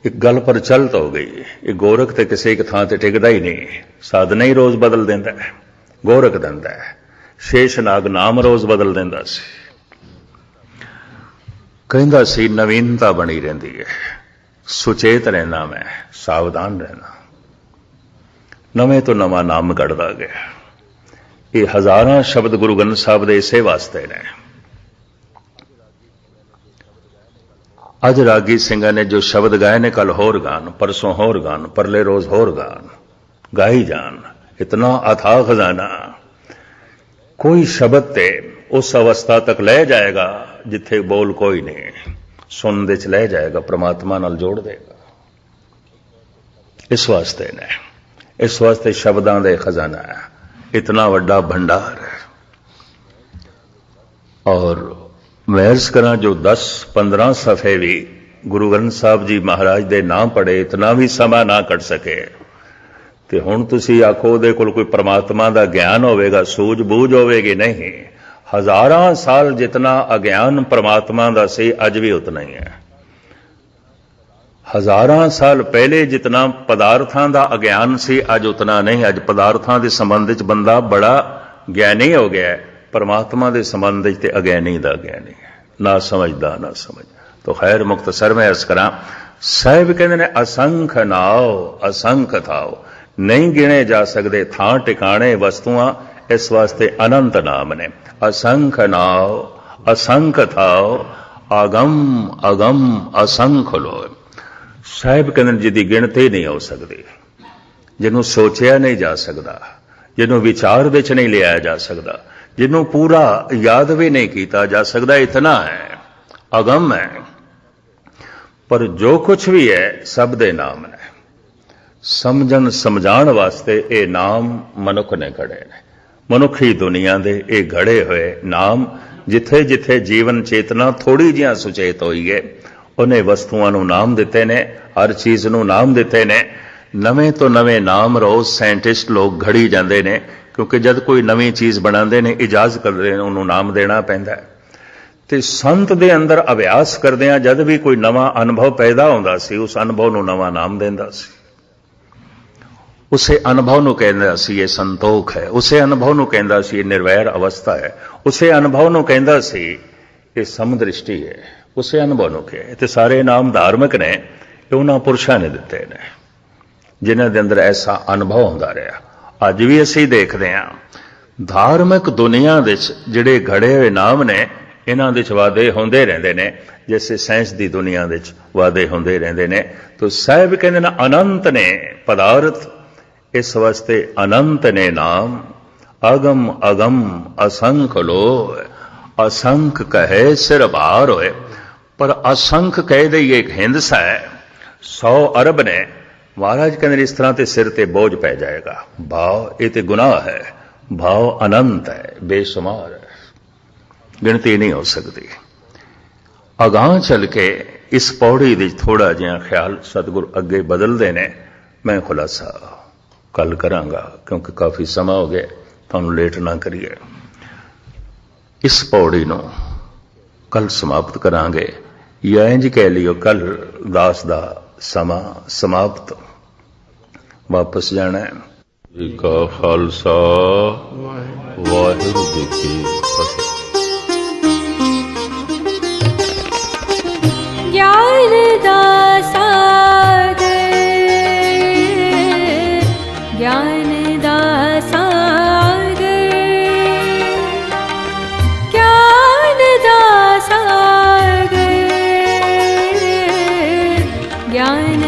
एक गल पर चलत हो गई, ये गोरख तो किसी एक थां ते टिकदा ही नहीं, साधना ही रोज बदल देंदा है, गोरख दिंदा है। शेषनाग नाम रोज बदल देंदा सी। कहंदा सी नवीनता बनी रहिंदी है, सुचेत रहना, मैं सावधान रहना। नवें तो नवां नाम कढ़दा गया। ये हजारां शब्द गुरु ग्रंथ साहब दे इसे वास्ते ने। अज रागी सिंह ने जो शब्द गाए ने, कल होर गान, परसों होर गान, परले रोज होर गान, गाई जान। इतना अथाह खजाना। कोई शब्द ते उस अवस्था तक ले जाएगा जिथे बोल कोई नहीं, सुन दे च ले जाएगा, परमात्मा नाल जोड़ देगा। इस वास्ते ने, इस वास्ते शब्दां दे खजाना है, इतना वड्डा भंडार है। और मैं अर्ज करा, जो 10-15 सफ़े भी गुरु ग्रंथ साहब जी महाराज दे ना पढ़े, इतना भी समा ना कट सके, तो हुण तुसी आखो उहदे कोल कोई परमात्मा दा ज्ञान होवेगा, सूझ-बूझ होवेगी? नहीं। हजारां साल जितना अज्ञान परमात्मा दा सी, अज भी उतना ही है। हजारां साल पहले जितना पदार्थां दा अज्ञान सी, अज उतना नहीं। अज पदार्थां दे संबंध च बंदा बड़ा ज्ञानी हो गया है, परमात्मा के संबंध ते अज्ञानी दा ज्ञानी है, ना समझदा ना समझ। तो खैर मुख्तसर में अर्ज करा, साहिब कहते ने असंख नाओ असंख थाओ, नहीं गिने जा सकते थां टिकाणे वस्तुआं, इस वास्ते अनंत नाम ने। असंख नाओ असंख थाओ, आगम अगम असंख लो। साहिब कहते जिहदी गिणती नहीं हो सकती, जिन्हों सोचिया नहीं जा सकता, जिन्हों विचार विच नहीं लिया जा सकता, जिन्हों पूरा याद भी नहीं किया जा सकता, इतना है, अगम है। पर जो कुछ भी है सब दे नाम ने, ਸਮਝਣ ਸਮਝਾਉਣ ਵਾਸਤੇ ਇਹ ਨਾਮ ਮਨੁੱਖ ਨੇ ਘੜੇ ਨੇ। ਮਨੁੱਖੀ ਦੁਨੀਆ ਦੇ ਇਹ ਘੜੇ ਹੋਏ ਨਾਮ, ਜਿੱਥੇ ਜਿੱਥੇ ਜੀਵਨ ਚੇਤਨਾ ਥੋੜੀ ਜਿਹਾ ਸੁਚੇਤ ਹੋਈ ਹੈ, ਉਹਨੇ ਵਸਤੂਆਂ ਨੂੰ ਨਾਮ ਦਿੱਤੇ ਨੇ, ਹਰ ਚੀਜ਼ ਨੂੰ ਨਾਮ ਦਿੱਤੇ ਨੇ। ਨਵੇਂ ਤੋਂ ਨਵੇਂ ਨਾਮ ਰੋਜ਼ ਸਾਇੰਟਿਸਟ ਲੋਕ ਘੜੀ ਜਾਂਦੇ ਨੇ, ਕਿਉਂਕਿ ਜਦ ਕੋਈ ਨਵੀਂ ਚੀਜ਼ ਬਣਾਉਂਦੇ ਨੇ, ਇਜਾਜ਼ ਕਰਦੇ ਨੇ, ਉਹਨੂੰ ਨਾਮ ਦੇਣਾ ਪੈਂਦਾ। ਤੇ ਸੰਤ ਦੇ ਅੰਦਰ ਅਭਿਆਸ ਕਰਦਿਆਂ ਜਦ ਵੀ ਕੋਈ ਨਵਾਂ ਅਨੁਭਵ ਪੈਦਾ ਹੁੰਦਾ ਸੀ, ਉਸ ਅਨੁਭਵ ਨੂੰ ਨਵਾਂ ਨਾਮ ਦਿੰਦਾ ਸੀ। ਉਸੇ ਅਨੁਭਵ ਨੂੰ ਕਹਿੰਦਾ ਸੀ ਇਹ ਸੰਤੋਖ ਹੈ, ਉਸੇ ਅਨੁਭਵ ਨੂੰ ਕਹਿੰਦਾ ਸੀ ਇਹ ਨਿਰਵੈਰ ਅਵਸਥਾ ਹੈ, ਉਸੇ ਅਨੁਭਵ ਨੂੰ ਕਹਿੰਦਾ ਸੀ ਇਹ ਸਮਦ੍ਰਿਸ਼ਟੀ ਹੈ, ਉਸੇ ਅਨੁਭਵ ਨੂੰ ਕਿਹਾ। ਤੇ ਸਾਰੇ ਨਾਮ ਧਾਰਮਿਕ ਨੇ, ਇਹ ਉਹਨਾਂ ਪੁਰਸ਼ਾਂ ਨੇ ਦਿੱਤੇ ਨੇ ਜਿਨ੍ਹਾਂ ਦੇ ਅੰਦਰ ਐਸਾ ਅਨੁਭਵ ਹੁੰਦਾ ਰਿਹਾ। ਅੱਜ ਵੀ ਅਸੀਂ ਦੇਖਦੇ ਹਾਂ ਧਾਰਮਿਕ ਦੁਨੀਆ ਵਿੱਚ ਜਿਹੜੇ ਘੜੇ ਹੋਏ ਨਾਮ ਨੇ, ਇਹਨਾਂ ਦੇ ਵਾਅਦੇ ਹੁੰਦੇ ਰਹਿੰਦੇ ਨੇ, ਜੈਸੇ ਸਾਇੰਸ ਦੀ ਦੁਨੀਆ ਵਿੱਚ ਵਾਅਦੇ ਹੁੰਦੇ ਰਹਿੰਦੇ ਨੇ। ਤੋ ਸਾਹਿਬ ਕਹਿੰਦੇ ਨੇ ਅਨੰਤ ਨੇ ਪਦਾਰਥ, ਇਸ ਵਾਸਤੇ ਅਨੰਤ ਨੇ ਨਾਮ। ਅਗਮ ਅਗਮ ਅਸੰਖ ਲੋ, ਅਸੰਖ ਕਹੇ ਸਿਰ ਭਾਰ ਹੋਏ। ਪਰ ਅਸੰਖ ਕਹਿ ਦੇ ਇੱਕ ਹਿੰਦਸਾ ਹੈ, 100 ਅਰਬ ਨੇ। ਮਹਾਰਾਜ ਕਹਿੰਦੇ ਇਸ ਤਰ੍ਹਾਂ ਤੇ ਸਿਰ ਤੇ ਬੋਝ ਪੈ ਜਾਏਗਾ। ਭਾਵ ਇਹ ਤੇ ਗੁਨਾਹ ਹੈ, ਭਾਵ ਅਨੰਤ ਹੈ, ਬੇਸ਼ੁਮਾਰ ਹੈ, ਗਿਣਤੀ ਨਹੀਂ ਹੋ ਸਕਦੀ। ਅਗਾਂਹ ਚੱਲ ਕੇ ਇਸ ਪੌੜੀ ਦੇ ਥੋੜਾ ਜਿਹਾ ਖਿਆਲ ਸਤਿਗੁਰ ਅੱਗੇ ਬਦਲਦੇ ਨੇ। ਮੈਂ ਖੁਲਾਸਾ ਕੱਲ ਕਰਾਂਗਾ, ਕਿਉਂਕਿ ਕਾਫੀ ਸਮਾਂ ਹੋ ਗਿਆ, ਤੁਹਾਨੂੰ ਲੇਟ ਨਾ ਕਰੀਏ। ਇਸ ਪੌੜੀ ਨੂੰ ਕੱਲ ਸਮਾਪਤ ਕਰਾਂਗੇ, ਜਾਂ ਇੰਝ ਕਹਿ ਲਿਓ ਕੱਲ ਦਾਸ ਦਾ ਸਮਾਂ ਸਮਾਪਤ, ਵਾਪਸ ਜਾਣਾ ਹੈ। ਜੀ ਕਾ ਖਾਲਸਾ, ਵਾਹਿਗੁਰੂ ਜੀ ਕੀ ਫਤਿਹ। ज्ञान दा सागर, ज्ञान दा सागर, ज्ञान दा सागर, ज्ञान